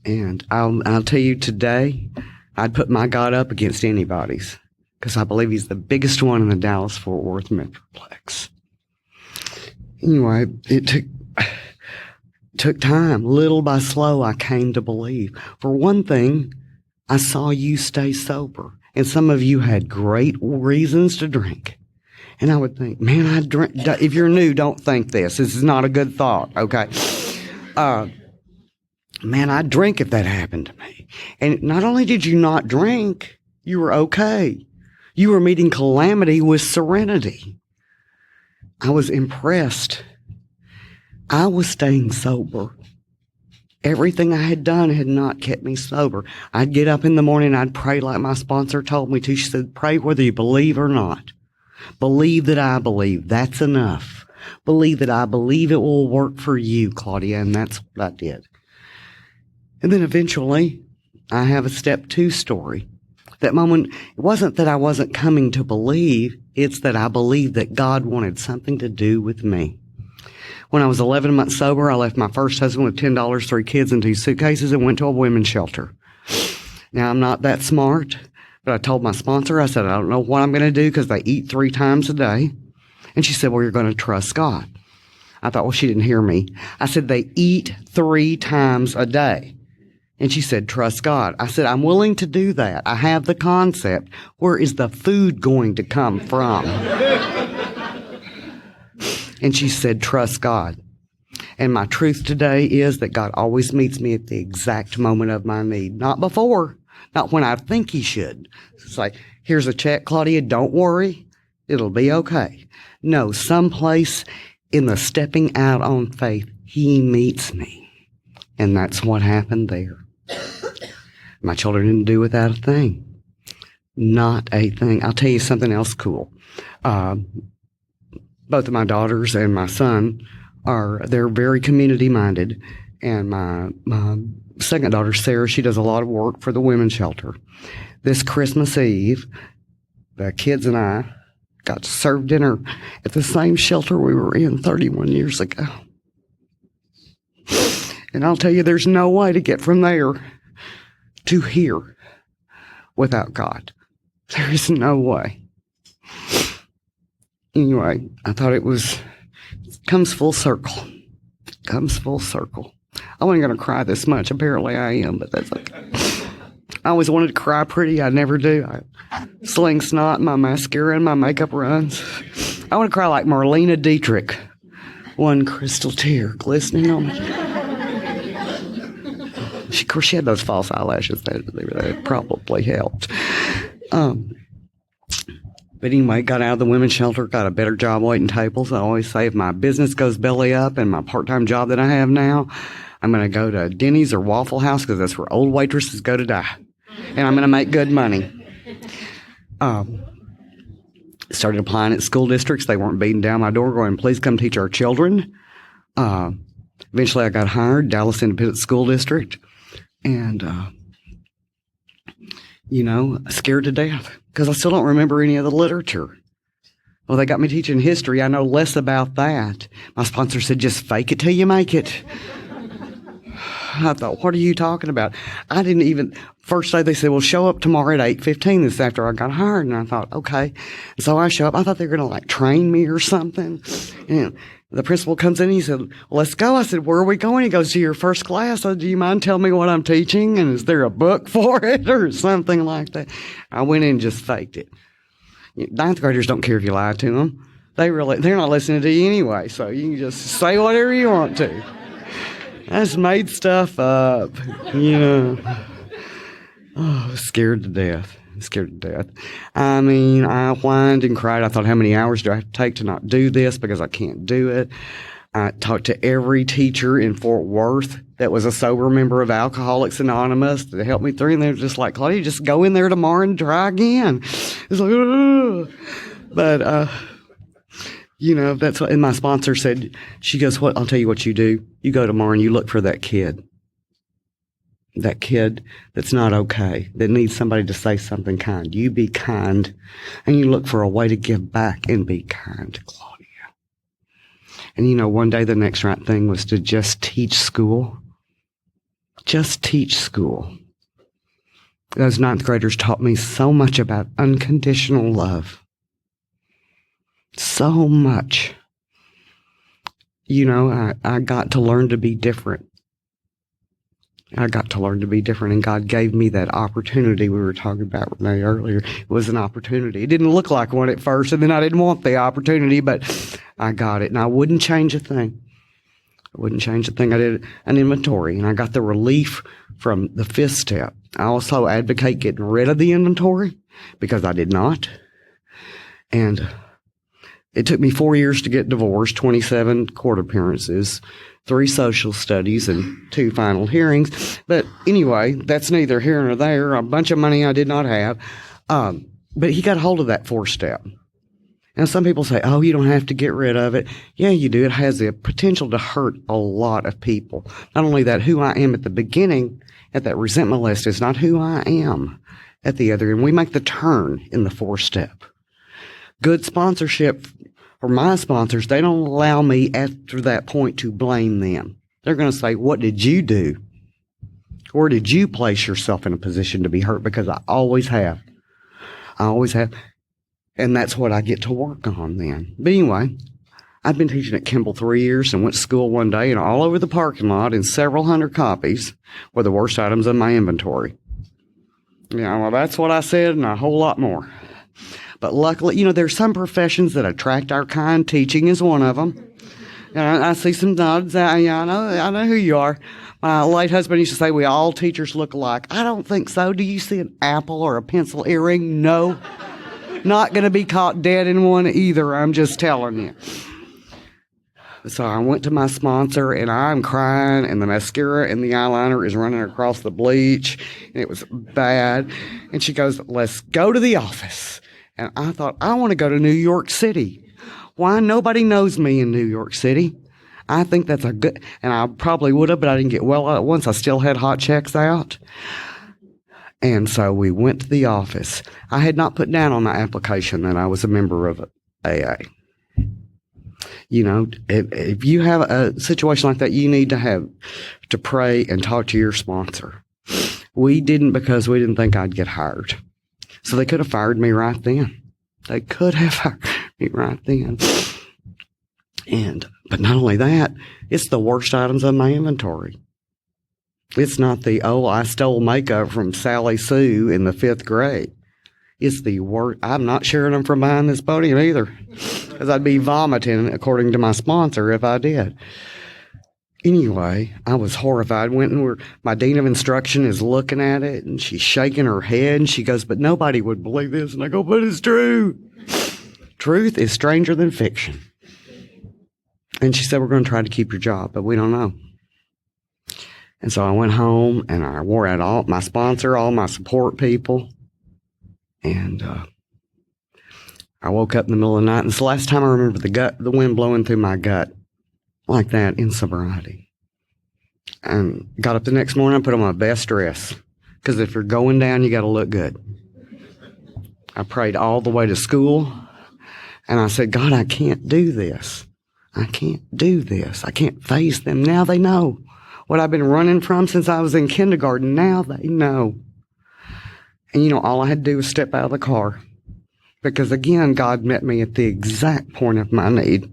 And I'll tell you today, I'd put my God up against anybody's, because I believe he's the biggest one in the Dallas-Fort Worth Metroplex. Anyway, it took time. Little by slow, I came to believe. For one thing, I saw you stay sober. And some of you had great reasons to drink. And I would think, man, I drink. If you're new, don't think this. This is not a good thought, okay? Man, I'd drink if that happened to me. And not only did you not drink, you were okay. You were meeting calamity with serenity. I was impressed. I was staying sober. Everything I had done had not kept me sober. I'd get up in the morning, I'd pray like my sponsor told me to. She said, pray whether you believe or not. Believe that I believe. That's enough. Believe that I believe it will work for you, Claudia. And that's what I did. And then eventually, I have a step 2 story. That moment, it wasn't that I wasn't coming to believe. It's that I believed that God wanted something to do with me. When I was 11 months sober, I left my first husband with $10, 3 kids, and 2 suitcases, and went to a women's shelter. Now, I'm not that smart. But I told my sponsor, I said, I don't know what I'm going to do, because they eat 3 times a day. And she said, well, you're going to trust God. I thought, well, she didn't hear me. I said, they eat 3 times a day. And she said, trust God. I said, I'm willing to do that. I have the concept. Where is the food going to come from? And she said, trust God. And my truth today is that God always meets me at the exact moment of my need. Not before. Not when I think he should. It's like, here's a check, Claudia, don't worry. It'll be okay. No, someplace in the stepping out on faith, he meets me. And that's what happened there. My children didn't do without a thing. Not a thing. I'll tell you something else cool. Both of my daughters and my son they're very community minded. And my second daughter, Sarah, she does a lot of work for the women's shelter. This Christmas Eve, the kids and I got to serve dinner at the same shelter we were in 31 years ago. And I'll tell you, there's no way to get from there to here without God. There is no way. Anyway, I thought it comes full circle. Comes full circle. I wasn't going to cry this much. Apparently I am, but that's okay. I always wanted to cry pretty. I never do. I sling snot, my mascara and my makeup runs. I want to cry like Marlena Dietrich. one crystal tear glistening on my... Of course, she had those false eyelashes. That probably helped. But anyway, got out of the women's shelter, got a better job waiting tables. I always say if my business goes belly up and my part-time job that I have now, I'm going to go to Denny's or Waffle House because that's where old waitresses go to die. And I'm going to make good money. Started applying at school districts. They weren't beating down my door going, please come teach our children. Eventually I got hired, Dallas Independent School District. And, scared to death because I still don't remember any of the literature. Well, they got me teaching history. I know less about that. My sponsor said, just fake it till you make it. I thought, what are you talking about? I didn't even, first day they said, well, show up tomorrow at 8:15. This is after I got hired. And I thought, okay. And so I show up. I thought they were going to train me or something. And the principal comes in and he said, well, let's go. I said, where are we going? He goes, to your first class. I said, do you mind telling me what I'm teaching? And is there a book for it or something like that? I went in and just faked it. Ninth graders don't care if you lie to them. They're not listening to you anyway. So you can just say whatever you want to. I just made stuff up, Oh, scared to death. I mean, I whined and cried. I thought, how many hours do I have to take to not do this because I can't do it? I talked to every teacher in Fort Worth that was a sober member of Alcoholics Anonymous to help me through. And they were just like, Claudia, just go in there tomorrow and try again. It's like, ugh. But, that's what, and my sponsor said, she goes, I'll tell you what you do. You go tomorrow and you look for that kid that's not okay, that needs somebody to say something kind. You be kind and you look for a way to give back and be kind to Claudia. And one day the next right thing was to just teach school. Just teach school. Those ninth graders taught me so much about unconditional love. So much. I got to learn to be different. And God gave me that opportunity we were talking about Renee earlier. It was an opportunity. It didn't look like one at first, and then I didn't want the opportunity, but I got it, and I wouldn't change a thing. I did an inventory, and I got the relief from the fifth step. I also advocate getting rid of the inventory because I did not. And it took me 4 years to get divorced, 27 court appearances, 3 social studies, and 2 final hearings. But anyway, that's neither here nor there. A bunch of money I did not have. But he got hold of that 4th step. And some people say, oh, you don't have to get rid of it. Yeah, you do. It has the potential to hurt a lot of people. Not only that, who I am at the beginning, at that resentment list, is not who I am at the other end. We make the turn in the 4th step. Good sponsorship for my sponsors, they don't allow me after that point to blame them. They're going to say, what did you do? Or did you place yourself in a position to be hurt? Because I always have. And that's what I get to work on then. But anyway, I've been teaching at Kimball 3 years and went to school one day, and all over the parking lot in several hundred copies were the worst items in my inventory. Well, that's what I said and a whole lot more. But luckily, there's some professions that attract our kind. Teaching is one of them. I see some nods. I know who you are. My late husband used to say, we all teachers look alike. I don't think so. Do you see an apple or a pencil earring? No. Not going to be caught dead in one either. I'm just telling you. So I went to my sponsor, and I'm crying, and the mascara and the eyeliner is running across the bleach, and it was bad. And she goes, let's go to the office. And I thought, I want to go to New York City. Why? Nobody knows me in New York City. I think that's a good, and I probably would have, but I didn't get well at once. I still had hot checks out. And so we went to the office. I had not put down on my application that I was a member of AA. If you have a situation like that, you need to pray and talk to your sponsor. We didn't because we didn't think I'd get hired. So they could have fired me right then. But not only that, it's the worst items in my inventory. It's not I stole makeup from Sally Sue in the 5th grade. It's the worst. I'm not sharing them from behind this podium either, because I'd be vomiting, according to my sponsor, if I did. Anyway, I was horrified. My dean of instruction is looking at it, and she's shaking her head, and she goes, "But nobody would believe this." And I go, "But it's true. Truth is stranger than fiction." And she said, "We're going to try to keep your job, but we don't know." And so I went home, and I wore out all my sponsor, all my support people. And I woke up in the middle of the night, and it's the last time I remember the wind blowing through my gut like that in sobriety. And got up the next morning, I put on my best dress, because if you're going down, you got to look good. I prayed all the way to school, and I said, "God, I can't do this. I can't do this. I can't face them. Now they know what I've been running from since I was in kindergarten. Now they know." And all I had to do was step out of the car, because again, God met me at the exact point of my need. It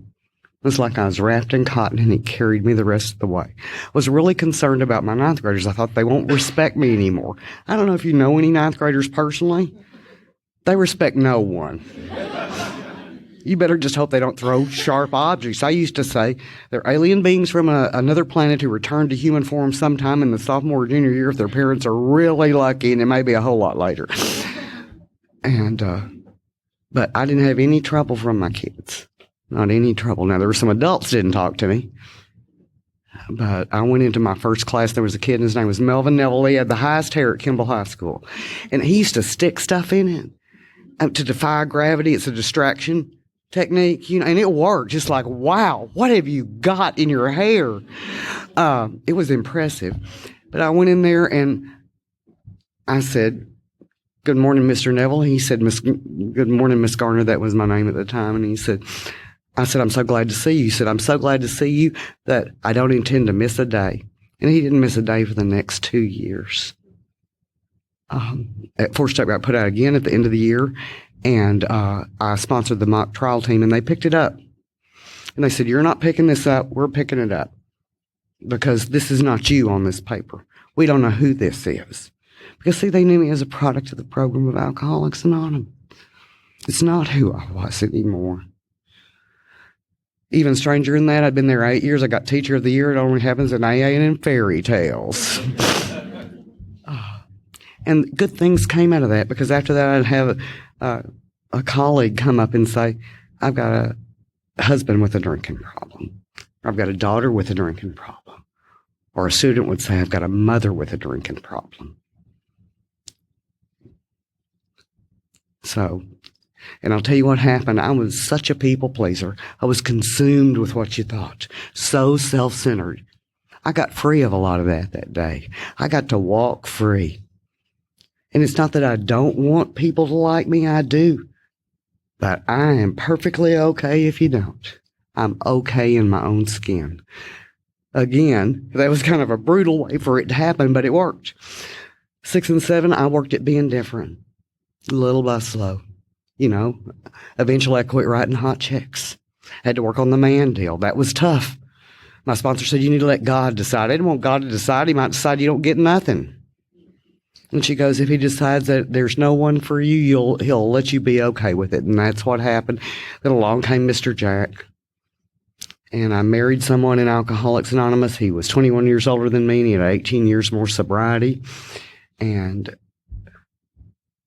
was like I was wrapped in cotton, and he carried me the rest of the way. I was really concerned about my ninth graders. I thought they won't respect me anymore. I don't know if you know any ninth graders personally. They respect no one. You better just hope they don't throw sharp objects. I used to say they're alien beings from another planet who return to human form sometime in the sophomore or junior year if their parents are really lucky, and it may be a whole lot later. But I didn't have any trouble from my kids. Not any trouble. Now, there were some adults didn't talk to me. But I went into my first class. There was a kid, and his name was Melvin Neville. He had the highest hair at Kimball High School. And he used to stick stuff in it to defy gravity. It's a distraction technique, and it worked. Just like, wow, what have you got in your hair? It was impressive. But I went in there, and I said, "Good morning, Mr. Neville." He said, "Good morning, Miss Garner." That was my name at the time. And I said, "I'm so glad to see you." He said, "I'm so glad to see you that I don't intend to miss a day." And he didn't miss a day for the next 2 years. At Fourth Step got put out again at the end of the year, and I sponsored the mock trial team, and they picked it up. And they said, "You're not picking this up, we're picking it up, because this is not you on this paper. We don't know who this is." Because, see, they knew me as a product of the program of Alcoholics Anonymous. It's not who I was anymore. Even stranger than that, I'd been there 8 years. I got Teacher of the Year. It only happens in AA and in fairy tales. And good things came out of that, because after that, I'd have a colleague come up and say, "I've got a husband with a drinking problem. Or I've got a daughter with a drinking problem." Or a student would say, "I've got a mother with a drinking problem." So, and I'll tell you what happened. I was such a people pleaser. I was consumed with what you thought. So self-centered. I got free of a lot of that day. I got to walk free. And it's not that I don't want people to like me. I do. But I am perfectly okay if you don't. I'm okay in my own skin. Again, that was kind of a brutal way for it to happen, but it worked. 6 and 7, I worked at being different. Little by slow. Eventually I quit writing hot checks. Had to work on the man deal. That was tough. My sponsor said, "You need to let God decide." I didn't want God to decide. He might decide you don't get nothing. And she goes, "If he decides that there's no one for you, he'll let you be okay with it." And that's what happened. Then along came Mr. Jack. And I married someone in Alcoholics Anonymous. He was 21 years older than me, and he had 18 years more sobriety. And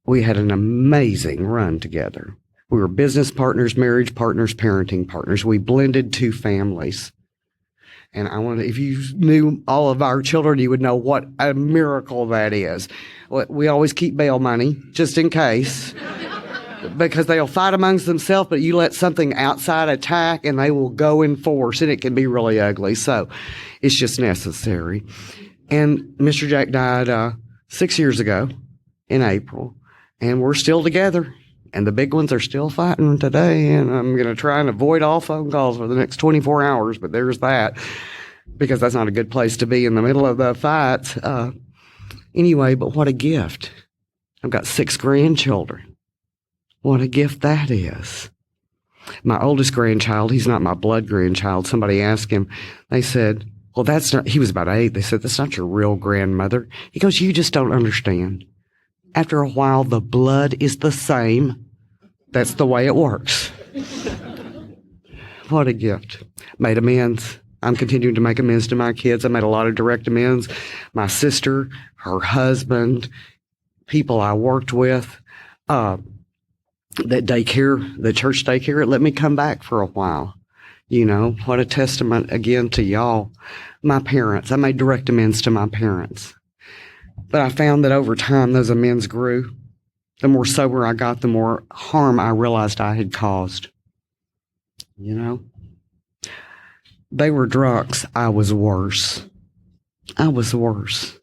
we had an amazing run together. We were business partners, marriage partners, parenting partners. We blended 2 families. And if you knew all of our children, you would know what a miracle that is. We always keep bail money, just in case, because they'll fight amongst themselves, but you let something outside attack and they will go in force, and it can be really ugly. So it's just necessary. And Mr. Jack died 6 years ago in April. And we're still together, and the big ones are still fighting today, and I'm going to try and avoid all phone calls for the next 24 hours, but there's that, because that's not a good place to be in the middle of the fights. Anyway, but what a gift. I've got 6 grandchildren. What a gift that is. My oldest grandchild, he's not my blood grandchild. Somebody asked him, they said, "Well, that's not," he was about 8. They said, "That's not your real grandmother." He goes, "You just don't understand. After a while, the blood is the same. That's the way it works. What a gift. Made amends. I'm continuing to make amends to my kids. I made a lot of direct amends. My sister, her husband, people I worked with, that daycare, the church daycare, it let me come back for a while. You know, what a testament again to y'all. My parents, I made direct amends to my parents. But I found that over time, those amends grew. The more sober I got, the more harm I realized I had caused. You know? They were drunks. I was worse. I was worse.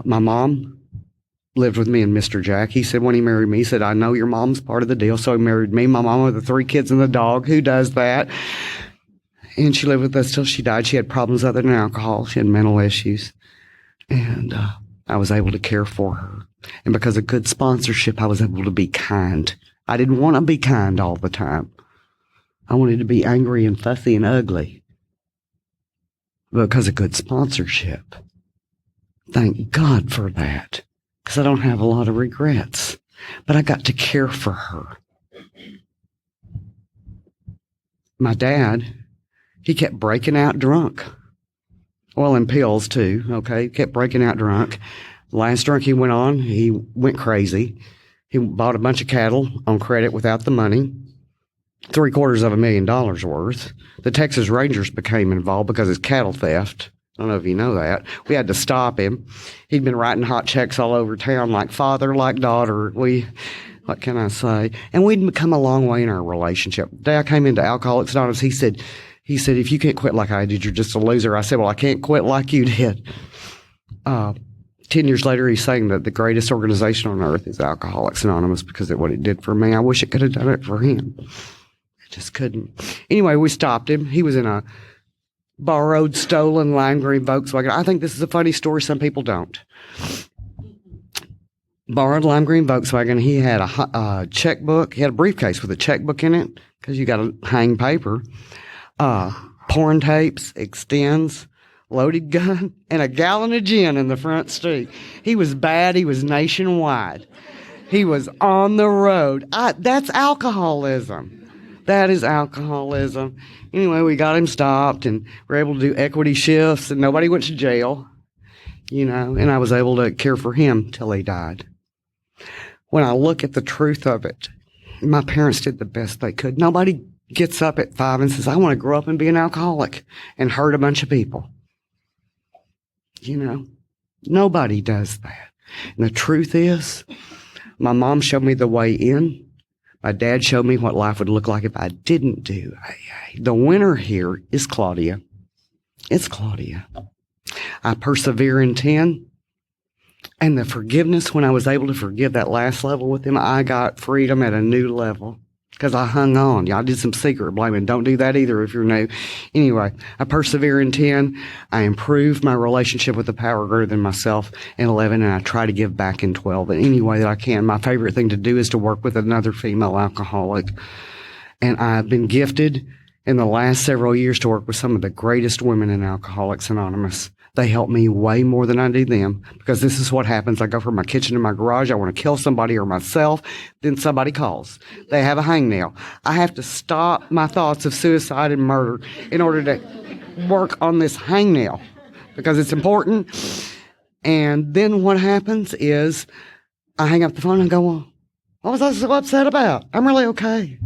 My mom lived with me and Mr. Jack. He said when he married me, he said, I know your mom's part of the deal. So he married me, my mom with the 3 kids and the dog. Who does that? And she lived with us till she died. She had problems other than alcohol. She had mental issues. And I was able to care for her. And because of good sponsorship, I was able to be kind. I didn't want to be kind all the time. I wanted to be angry and fussy and ugly. Because of good sponsorship. Thank God for that. Because I don't have a lot of regrets. But I got to care for her. My dad, he kept breaking out drunk. Well, in pills too, okay? Kept breaking out drunk. Last drunk he went on, he went crazy. He bought a bunch of cattle on credit without the money. $750,000 worth. The Texas Rangers became involved because of cattle theft. I don't know if you know that. We had to stop him. He'd been writing hot checks all over town like father, like daughter. What can I say? And we'd come a long way in our relationship. The day I came into Alcoholics Anonymous, he said, if you can't quit like I did, you're just a loser. I said, well, I can't quit like you did. 10 years later, he's saying that the greatest organization on earth is Alcoholics Anonymous because of what it did for me. I wish it could have done it for him. It just couldn't. Anyway, we stopped him. He was in a borrowed, stolen lime green Volkswagen. I think this is a funny story. Some people don't. Borrowed lime green Volkswagen. He had a checkbook. He had a briefcase with a checkbook in it because you got to hang paper. Porn tapes, extends, loaded gun, and a gallon of gin in the front seat. He was bad. He was nationwide. He was on the road. That's alcoholism. That is alcoholism. Anyway, we got him stopped and were able to do equity shifts and nobody went to jail, you know, and I was able to care for him till he died. When I look at the truth of it, my parents did the best they could. Nobody gets up at 5 and says, I want to grow up and be an alcoholic and hurt a bunch of people. You know, nobody does that. And the truth is, my mom showed me the way in. My dad showed me what life would look like if I didn't do. The winner here is Claudia. It's Claudia. I persevere in 10. And the forgiveness, when I was able to forgive that last level with him, I got freedom at a new level. Because I hung on. Y'all did some secret blaming. Don't do that either if you're new. Anyway, I persevere in 10. I improve my relationship with the power greater than myself in 11, and I try to give back in 12 in any way that I can. My favorite thing to do is to work with another female alcoholic. And I've been gifted in the last several years to work with some of the greatest women in Alcoholics Anonymous. They help me way more than I do them because this is what happens. I go from my kitchen to my garage. I want to kill somebody or myself. Then somebody calls. They have a hangnail. I have to stop my thoughts of suicide and murder in order to work on this hangnail because it's important. And then what happens is I hang up the phone and go, well, what was I so upset about? I'm really okay.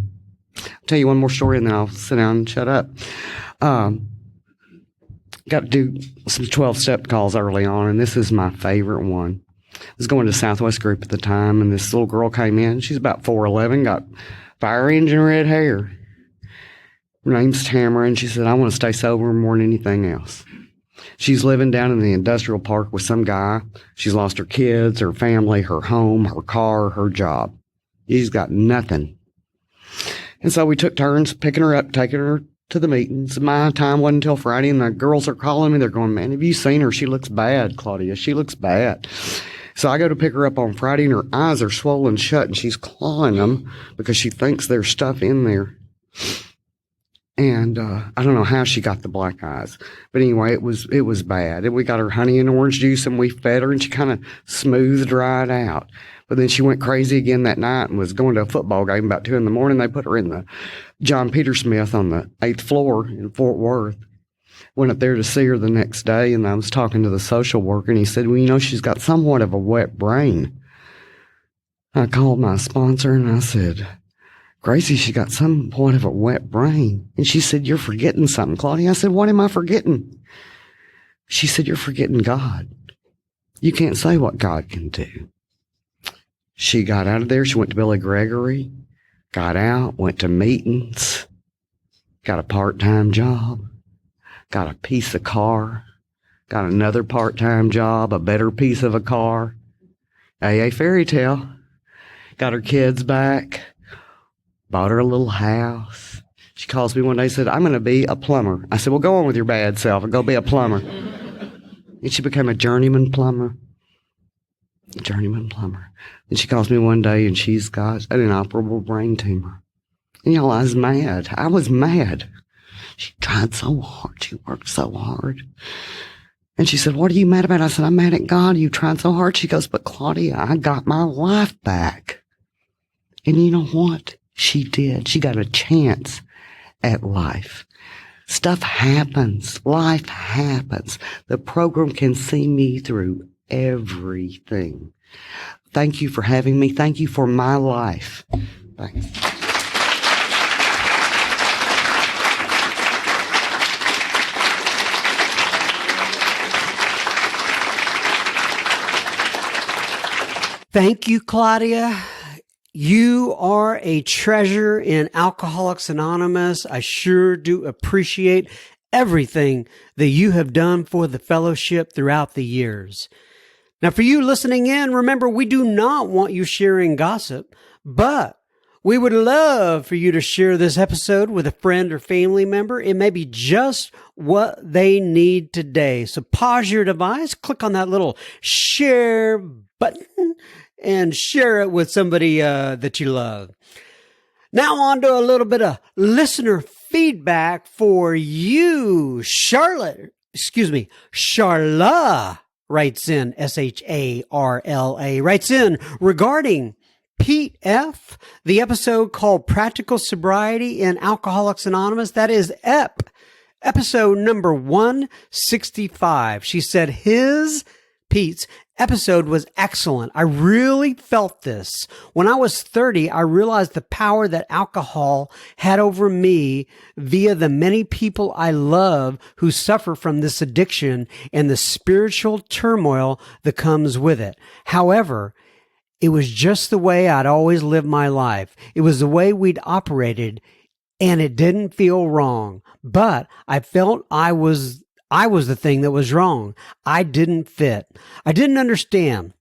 I'll tell you one more story and then I'll sit down and shut up. Got to do some 12-step calls early on, and this is my favorite one. I was going to Southwest Group at the time, and this little girl came in. She's about 4'11", got fire engine red hair. Her name's Tamara, and she said, I want to stay sober more than anything else. She's living down in the industrial park with some guy. She's lost her kids, her family, her home, her car, her job. She's got nothing. And so we took turns picking her up, taking her to the meetings. My time wasn't until Friday, and the girls are calling me. They're going, man, have you seen her? She looks bad, Claudia. She looks bad. So I go to pick her up on Friday, and her eyes are swollen shut, and she's clawing them because she thinks there's stuff in there. And I don't know how she got the black eyes, but anyway, it was bad. And we got her honey and orange juice, and we fed her, and she kind of smoothed right out. But then she went crazy again that night and was going to a football game about 2 a.m. They put her in the John Peter Smith on the 8th floor in Fort Worth. Went up there to see her the next day, and I was talking to the social worker, and he said, well, she's got somewhat of a wet brain. I called my sponsor, and I said, Gracie, she got somewhat of a wet brain. And she said, you're forgetting something, Claudia. I said, what am I forgetting? She said, you're forgetting God. You can't say what God can do. She got out of there. She went to Billy Gregory, got out, went to meetings, got a part-time job, got a piece of car, got another part-time job, a better piece of a car, AA fairy tale, got her kids back, bought her a little house. She calls me one day and said, I'm going to be a plumber. I said, well, go on with your bad self and go be a plumber. And she became a journeyman plumber. And she calls me one day and she's got an inoperable brain tumor. And y'all, I was mad. She tried so hard. She worked so hard. And she said, what are you mad about? I said, I'm mad at God. You tried so hard. She goes, but Claudia, I got my life back. And you know what? She did. She got a chance at life. Stuff happens. Life happens. The program can see me through everything. Thank you for having me. Thank you for my life. Thanks. Thank you, Claudia. You are a treasure in Alcoholics Anonymous. I sure do appreciate everything that you have done for the fellowship throughout the years. Now, for you listening in, remember, we do not want you sharing gossip, but we would love for you to share this episode with a friend or family member. It may be just what they need today. So pause your device, click on that little share button, and share it with somebody that you love. Now on to a little bit of listener feedback for you. Charla writes in, Sharla, writes in regarding Pete F., the episode called Practical Sobriety in Alcoholics Anonymous. That is episode number 165. She said Pete's episode was excellent. I really felt this. When I was 30, I realized the power that alcohol had over me via the many people I love who suffer from this addiction and the spiritual turmoil that comes with it. However, it was just the way I'd always lived my life. It was the way we'd operated, and it didn't feel wrong. But I felt I was the thing that was wrong. I didn't fit. I didn't understand.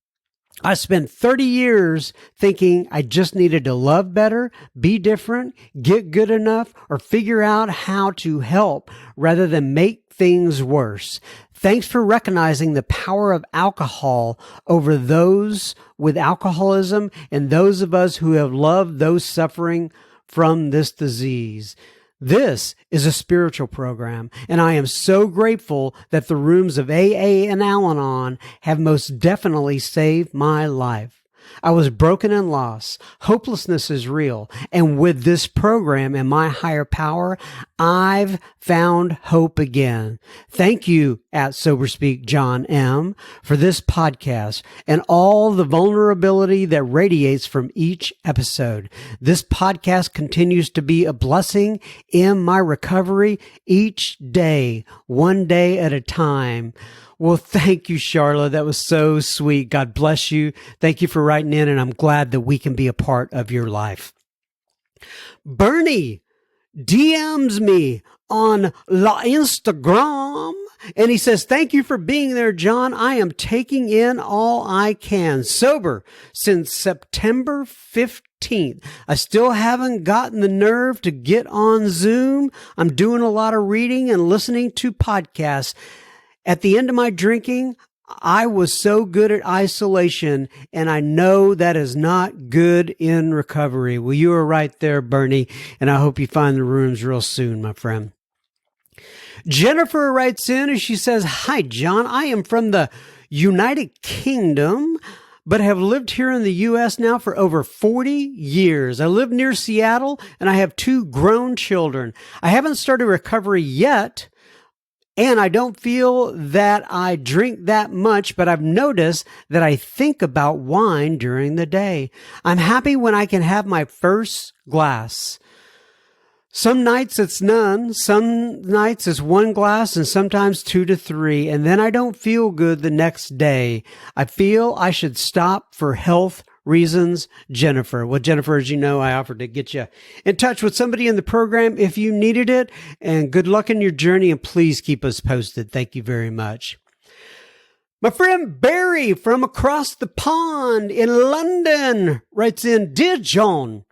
I spent 30 years thinking I just needed to love better, be different, get good enough, or figure out how to help rather than make things worse. Thanks for recognizing the power of alcohol over those with alcoholism and those of us who have loved those suffering from this disease. This is a spiritual program, and I am so grateful that the rooms of AA and Al-Anon have most definitely saved my life. I was broken and lost. Hopelessness is real. And with this program and my higher power, I've found hope again. Thank you at SoberSpeak John M. for this podcast and all the vulnerability that radiates from each episode. This podcast continues to be a blessing in my recovery each day, one day at a time. Well, thank you, Charla. That was so sweet. God bless you. Thank you for writing in, and I'm glad that we can be a part of your life. Bernie DMs me on La Instagram, and he says, thank you for being there, John. I am taking in all I can. Sober since September 15th. I still haven't gotten the nerve to get on Zoom. I'm doing a lot of reading and listening to podcasts. At the end of my drinking, I was so good at isolation, and I know that is not good in recovery. Well, you are right there, Bernie, and I hope you find the rooms real soon, my friend. Jennifer writes in and she says, "Hi, John. I am from the United Kingdom, but have lived here in the U.S. now for over 40 years. I live near Seattle, and I have 2 grown children. I haven't started recovery yet, and I don't feel that I drink that much, but I've noticed that I think about wine during the day. I'm happy when I can have my first glass. Some nights it's none, some nights it's 1 glass, and sometimes 2 to 3, and then I don't feel good the next day. I feel I should stop for health reasons, Jennifer." Well, Jennifer, as you know, I offered to get you in touch with somebody in the program if you needed it, and good luck in your journey, and please keep us posted. Thank you very much. My friend Barry from across the pond in London writes in, "Dear John,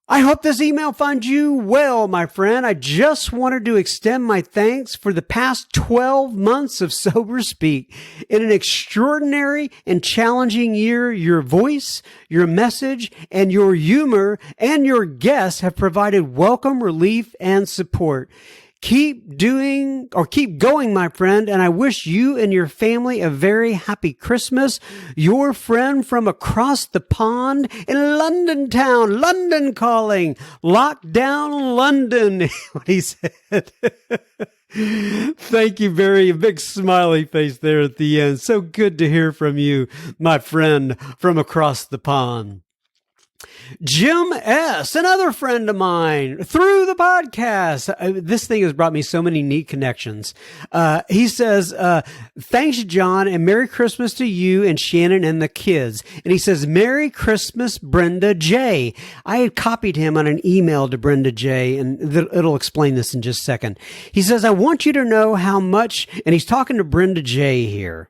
I hope this email finds you well, my friend. I just wanted to extend my thanks for the past 12 months of Sober Speak. In an extraordinary and challenging year, your voice, your message, and your humor and your guests have provided welcome relief and support. Keep going, my friend, and I wish you and your family a very happy Christmas. Your friend from across the pond in London town, London calling, lockdown London," what he said. Thank you, Barry. A big smiley face there at the end. So good to hear from you, my friend from across the pond. Jim S., another friend of mine, through the podcast. This thing has brought me so many neat connections. He says, "Thanks, John, and Merry Christmas to you and Shannon and the kids." And he says, "Merry Christmas, Brenda J." I had copied him on an email to Brenda J., and it'll explain this in just a second. He says, "I want you to know how much," and he's talking to Brenda J. here.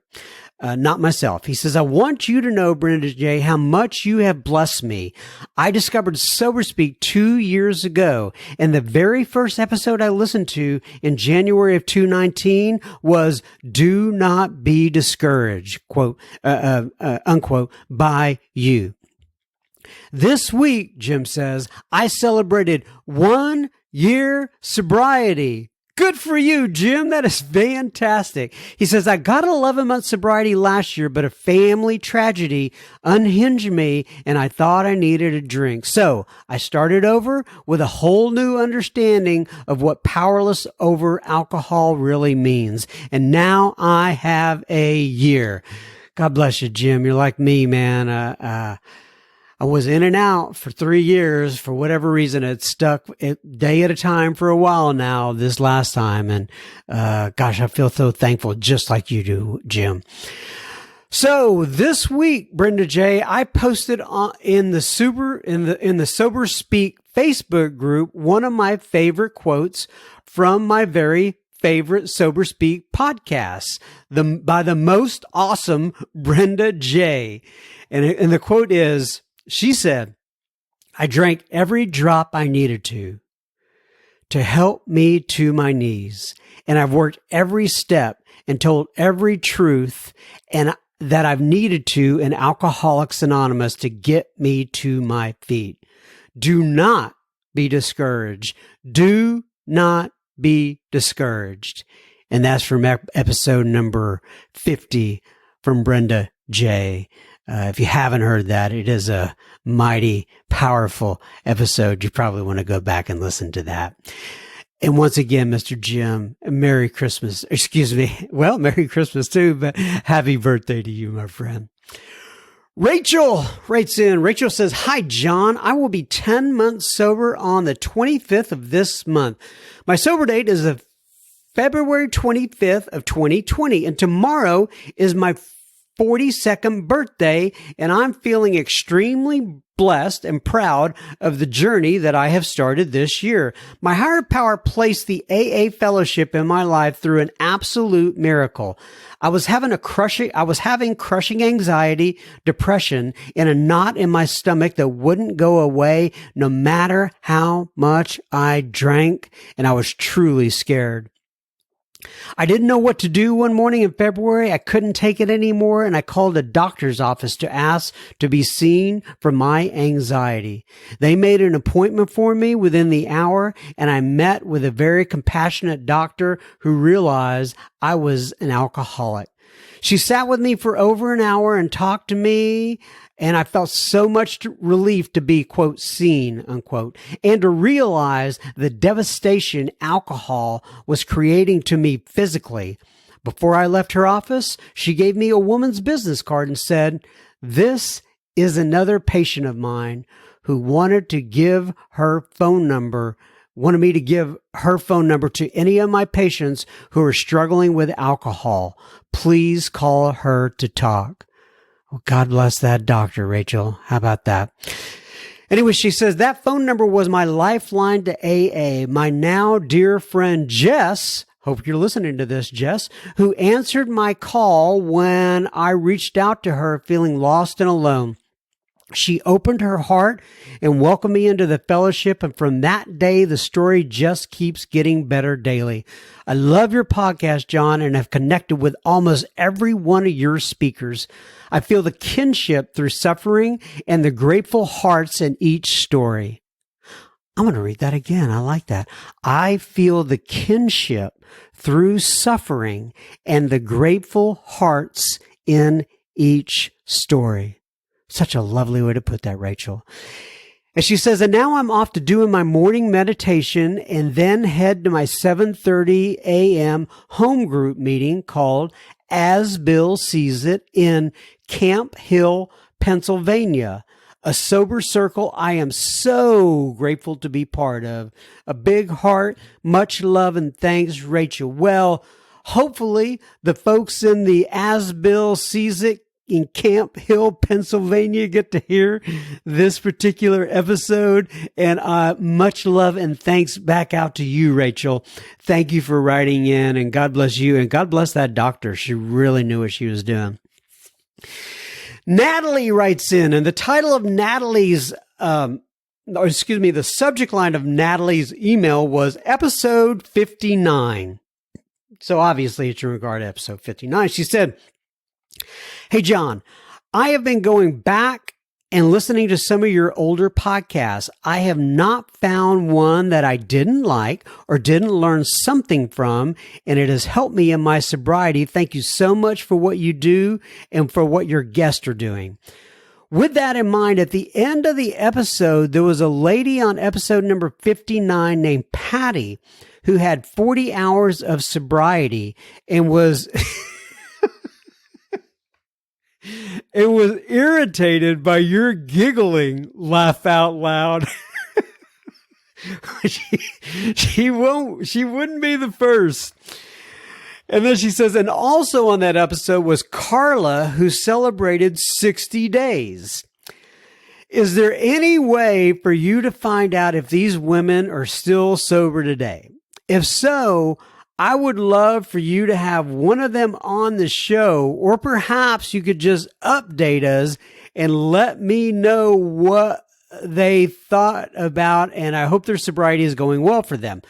Not myself. He says, "I want you to know, Brenda J., how much you have blessed me. I discovered Sober Speak 2 years ago, and the very first episode I listened to in January of 2019 was 'Do Not Be Discouraged,' quote, unquote, by you. This week," Jim says, "I celebrated 1 year sobriety." Good for you, Jim. That is fantastic. He says, "I got 11-month sobriety last year, but a family tragedy unhinged me, and I thought I needed a drink. So I started over with a whole new understanding of what powerless over alcohol really means. And now I have a year." God bless you, Jim. You're like me, man. I was in and out for 3 years. For whatever reason, it stuck day at a time for a while now, this last time. And, gosh, I feel so thankful, just like you do, Jim. So this week, Brenda J., I posted in the Sober Speak Facebook group one of my favorite quotes from my very favorite Sober Speak podcasts, by the most awesome Brenda J. And the quote is, she said, "I drank every drop I needed to help me to my knees. And I've worked every step and told every truth and that I've needed to in Alcoholics Anonymous to get me to my feet. Do not be discouraged. Do not be discouraged." And that's from episode number 50 from Brenda J. If you haven't heard that, it is a mighty powerful episode. You probably want to go back and listen to that. And once again, Mr. Jim, Merry Christmas. Excuse me. Well, Merry Christmas too, but happy birthday to you, my friend. Rachel writes in. Rachel says, "Hi, John. I will be 10 months sober on the 25th of this month. My sober date is the February 25th of 2020, and tomorrow is my 42nd birthday, and I'm feeling extremely blessed and proud of the journey that I have started this year. My higher power placed the AA fellowship in my life through an absolute miracle. I was having crushing anxiety, depression, and a knot in my stomach that wouldn't go away no matter how much I drank, and I was truly scared. I didn't know what to do one morning in February. I couldn't take it anymore, and I called a doctor's office to ask to be seen for my anxiety. They made an appointment for me within the hour, and I met with a very compassionate doctor who realized I was an alcoholic. She sat with me for over an hour and talked to me, and I felt so much relief to be, quote, seen, unquote, and to realize the devastation alcohol was creating to me physically. Before I left her office, she gave me a woman's business card and said, "This is another patient of mine who wanted me to give her phone number to any of my patients who are struggling with alcohol. Please call her to talk." Well, God bless that doctor, Rachel. How about that? Anyway, she says, that phone number was my lifeline to AA. My now dear friend Jess, hope you're listening to this, Jess, who answered my call when I reached out to her feeling lost and alone. She opened her heart and welcomed me into the fellowship, and from that day, the story just keeps getting better daily. I love your podcast, John, and have connected with almost every one of your speakers. I feel the kinship through suffering and the grateful hearts in each story. I'm going to read that again. I like that. I feel the kinship through suffering and the grateful hearts in each story. Such a lovely way to put that, Rachel. And she says, and now I'm off to doing my morning meditation and then head to my 7:30 a.m. home group meeting called As Bill Sees It in Camp Hill, Pennsylvania. A sober circle I am so grateful to be part of. A big heart, much love and thanks, Rachel. Well, hopefully the folks in the As Bill Sees It in Camp Hill, Pennsylvania get to hear this particular episode, and much love and thanks back out to you, Rachel. Thank you for writing in, and God bless you, and God bless that doctor. She really knew what she was doing. Natalie writes in, and the title of Natalie's, the subject line of Natalie's email was episode 59. So obviously it's in regard to episode 59. She said, "Hey, John, I have been going back and listening to some of your older podcasts. I have not found one that I didn't like or didn't learn something from, and it has helped me in my sobriety. Thank you so much for what you do and for what your guests are doing." With that in mind, at the end of the episode, there was a lady on episode number 59 named Patty who had 40 hours of sobriety and was... It was irritated by your giggling laugh out loud. she wouldn't be the first. And then she says, and also on that episode was Carla, who celebrated 60 days. Is there any way for you to find out if these women are still sober today? If so, I would love for you to have one of them on the show, or perhaps you could just update us and let me know what they thought about, and I hope their sobriety is going well for them.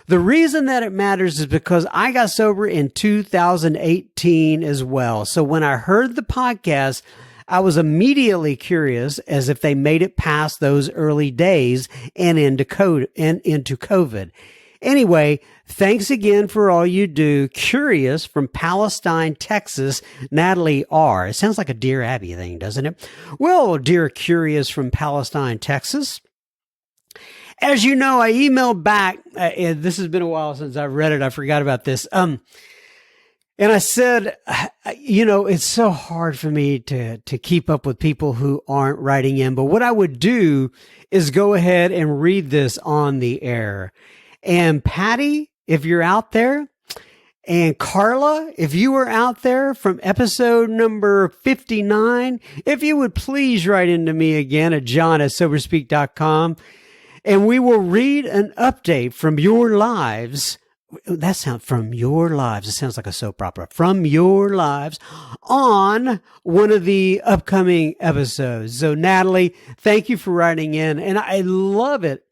The reason that it matters is because I got sober in 2018 as well. So when I heard the podcast, I was immediately curious as if they made it past those early days and into COVID. Anyway, thanks again for all you do. Curious from Palestine, Texas, Natalie R. It sounds like a Dear Abby thing, doesn't it? Well, dear Curious from Palestine, Texas, as you know, I emailed back. This has been a while since I've read it. I forgot about this. And I said, it's so hard for me to keep up with people who aren't writing in. But what I would do is go ahead and read this on the air. And Patty, if you're out there, and Carla, if you were out there from episode number 59, if you would please write into me again at john@soberspeak.com, and we will read an update from your lives. From your lives. It sounds like a soap opera. From your lives on one of the upcoming episodes. So Natalie, thank you for writing in. And I love it.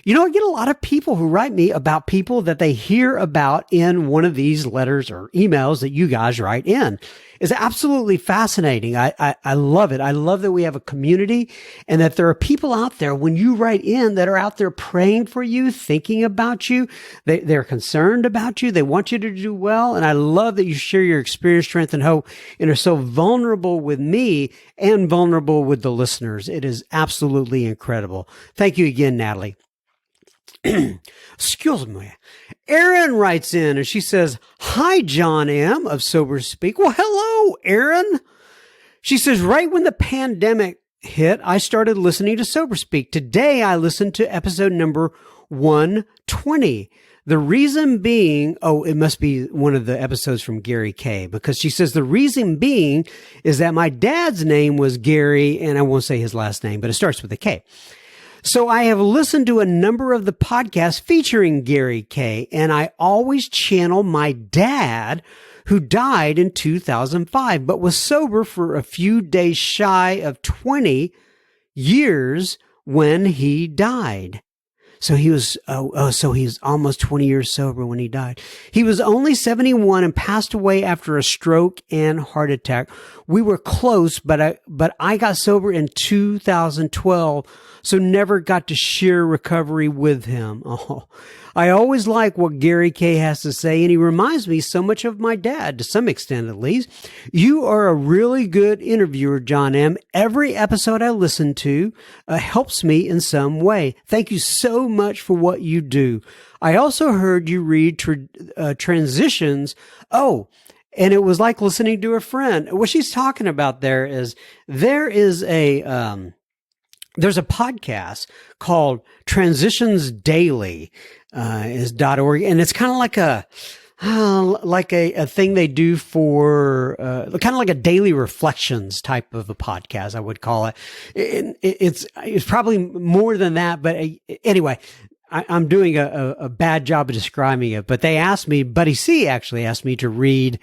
You know, I get a lot of people who write me about people that they hear about in one of these letters or emails that you guys write in. It's absolutely fascinating. I love it. I love that we have a community and that there are people out there when you write in that are out there praying for you, thinking about you. They're concerned about you. They want you to do well. And I love that you share your experience, strength, and hope and are so vulnerable with me and vulnerable with the listeners. It is absolutely incredible. Thank you again, Natalie. Excuse me. Erin writes in and she says, "Hi, John M. of Sober Speak." Well, hello, Erin. She says, "Right when the pandemic hit, I started listening to Sober Speak. Today, I listened to episode number 120. The reason being, it must be one of the episodes from Gary K, because she says the reason being is that my dad's name was Gary, and I won't say his last name, but it starts with a K. So I have listened to a number of the podcasts featuring Gary K, and I always channel my dad, who died in 2005, but was sober for a few days shy of 20 years when he died. So he was, so he's almost 20 years sober when he died. He was only 71 and passed away after a stroke and heart attack. We were close, but I got sober in 2012, so never got to share recovery with him. Oh, I always like what Gary K has to say, and he reminds me so much of my dad, to some extent at least. You are a really good interviewer, John M. Every episode I listen to helps me in some way. Thank you so much for what you do. I also heard you read transitions. Oh, and it was like listening to a friend. What she's talking about there is there's a podcast called Transitions Daily, .org, and it's kind of like a thing they do for kind of like a daily reflections type of a podcast, I would call it. It's probably more than that, but anyway, I'm doing a bad job of describing it. But they asked me, Buddy C actually asked me to read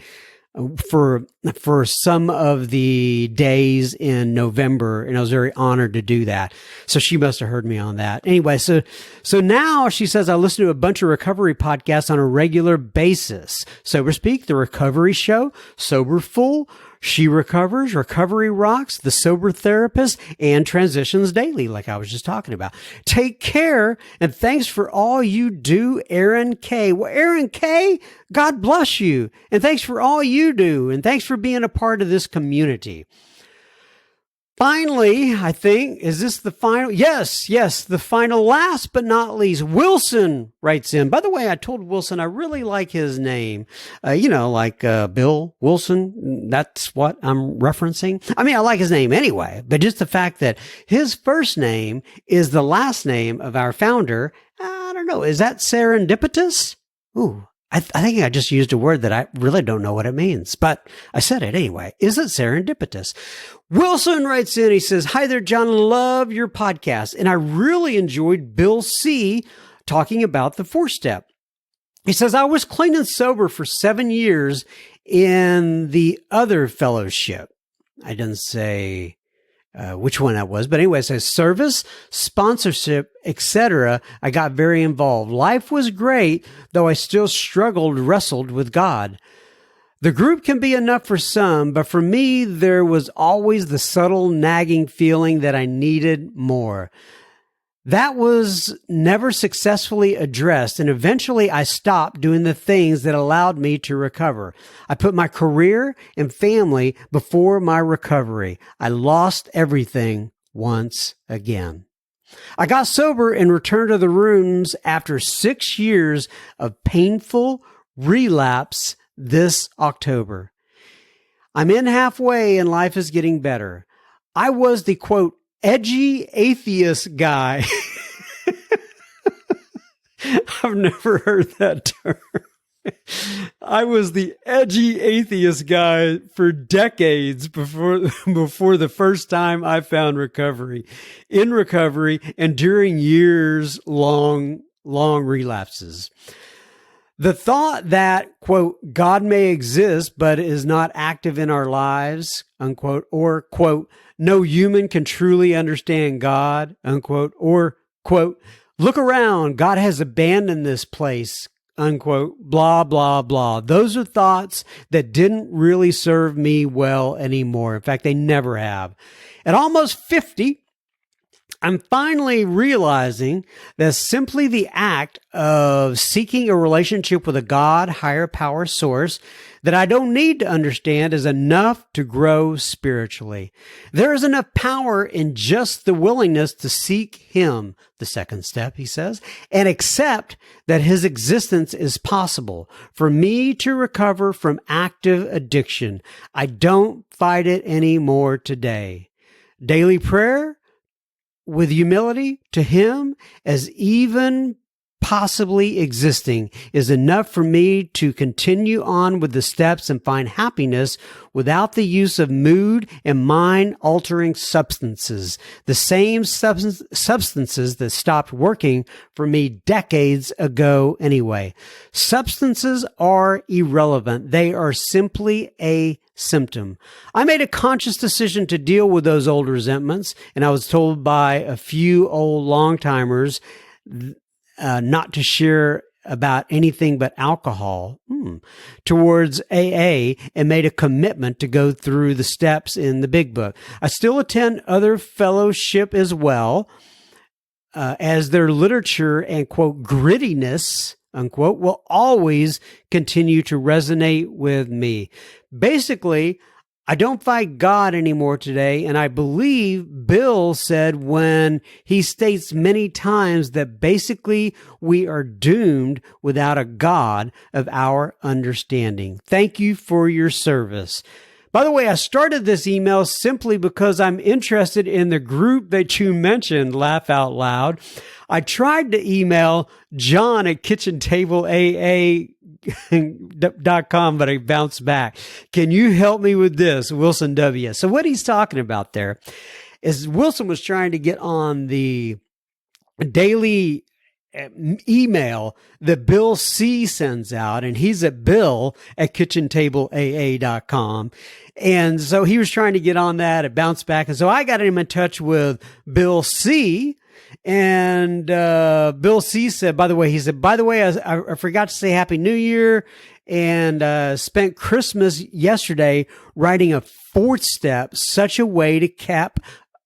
for some of the days in November, and I was very honored to do that. So she must have heard me on that. Anyway, so now she says I listen to a bunch of recovery podcasts on a regular basis. Sober Speak, The Recovery Show, Sober Full, She Recovers, Recovery Rocks, The Sober Therapist, and Transitions Daily, like I was just talking about. Take care, and thanks for all you do, Aaron K. Well, Aaron K., God bless you, and thanks for all you do, and thanks for being a part of this community. Finally, I think, is this the final? Yes, the final. Last but not least, Wilson writes in. By the way, I told Wilson I really like his name. Like Bill Wilson. That's what I'm referencing. I mean, I like his name anyway, but just the fact that his first name is the last name of our founder, I don't know. Is that serendipitous? Ooh. I think I just used a word that I really don't know what it means, but I said it anyway. Is it serendipitous? Wilson writes in, he says, "Hi there, John. Love your podcast. And I really enjoyed Bill C. talking about the 4-step. He says, I was clean and sober for 7 years in the other fellowship. I didn't say which one that was, but anyway, it says service, sponsorship, etc. I got very involved. Life was great, though I still wrestled with God. The group can be enough for some, but for me, there was always the subtle nagging feeling that I needed more. That was never successfully addressed, and eventually I stopped doing the things that allowed me to recover. I put my career and family before my recovery. I lost everything once again. I got sober and returned to the rooms after 6 years of painful relapse this October. I'm in halfway and life is getting better. I was the, quote, edgy atheist guy. I've never heard that term. I was the edgy atheist guy for decades before the first time I found recovery. In recovery and during years long relapses. The thought that, quote, God may exist but is not active in our lives, unquote, or, quote, no human can truly understand God, unquote, or, quote, Look around. God has abandoned this place, unquote, blah, blah, blah. Those are thoughts that didn't really serve me well anymore. In fact, they never have. At almost 50, I'm finally realizing that simply the act of seeking a relationship with a God, higher power source that I don't need to understand is enough to grow spiritually. There is enough power in just the willingness to seek Him, the second step, he says, and accept that His existence is possible for me to recover from active addiction. I don't fight it anymore today. Daily prayer with humility to Him as even possibly existing is enough for me to continue on with the steps and find happiness without the use of mood and mind altering substances, the same substances that stopped working for me decades ago anyway. Substances are irrelevant. They are simply a symptom. I made a conscious decision to deal with those old resentments, and I was told by a few old long-timers not to share about anything but alcohol towards AA, and made a commitment to go through the steps in the big book. I still attend other fellowship as well, as their literature and, quote, grittiness, unquote, will always continue to resonate with me. Basically, I don't fight God anymore today, and I believe Bill said when he states many times that basically we are doomed without a God of our understanding. Thank you for your service. By the way, I started this email simply because I'm interested in the group that you mentioned, Laugh Out Loud. I tried to email John at kitchentableaa.com, but I bounced back. Can you help me with this, Wilson W.? So what he's talking about there is Wilson was trying to get on the daily email that Bill C sends out, and he's at Bill at kitchentableaa.com. And so he was trying to get on that. It bounced back. And so I got him in touch with Bill C. And Bill C said, by the way, I forgot to say Happy New Year, and spent Christmas yesterday writing a fourth step, such a way to cap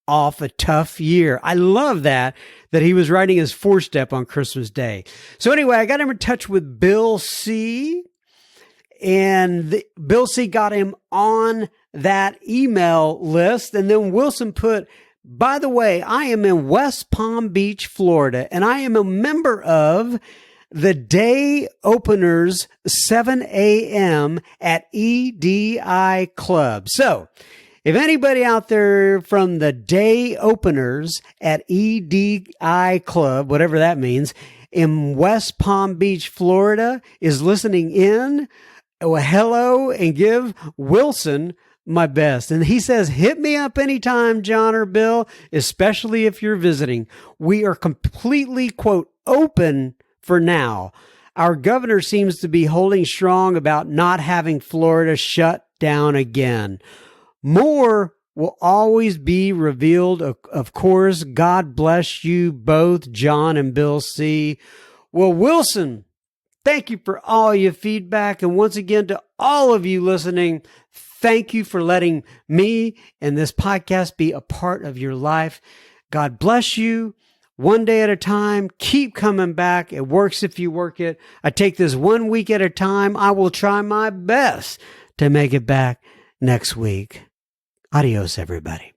off a tough year. I love that he was writing his fourth step on Christmas Day. So anyway, I got him in touch with Bill C, and Bill C got him on that email list. And then Wilson put, by the way, I am in West Palm Beach, Florida, and I am a member of the Day Openers 7 a.m. at EDI Club. So if anybody out there from the Day Openers at EDI Club, whatever that means, in West Palm Beach, Florida, is listening in, well, hello, and give Wilson my best. And he says, hit me up anytime, John or Bill, especially if you're visiting. We are completely, quote, open for now. Our governor seems to be holding strong about not having Florida shut down again. More will always be revealed. Of course, God bless you both, John and Bill C. Well, Wilson, thank you for all your feedback. And once again, to all of you listening, thank you for letting me and this podcast be a part of your life. God bless you. One day at a time. Keep coming back. It works if you work it. I take this 1 week at a time. I will try my best to make it back next week. Adios, everybody.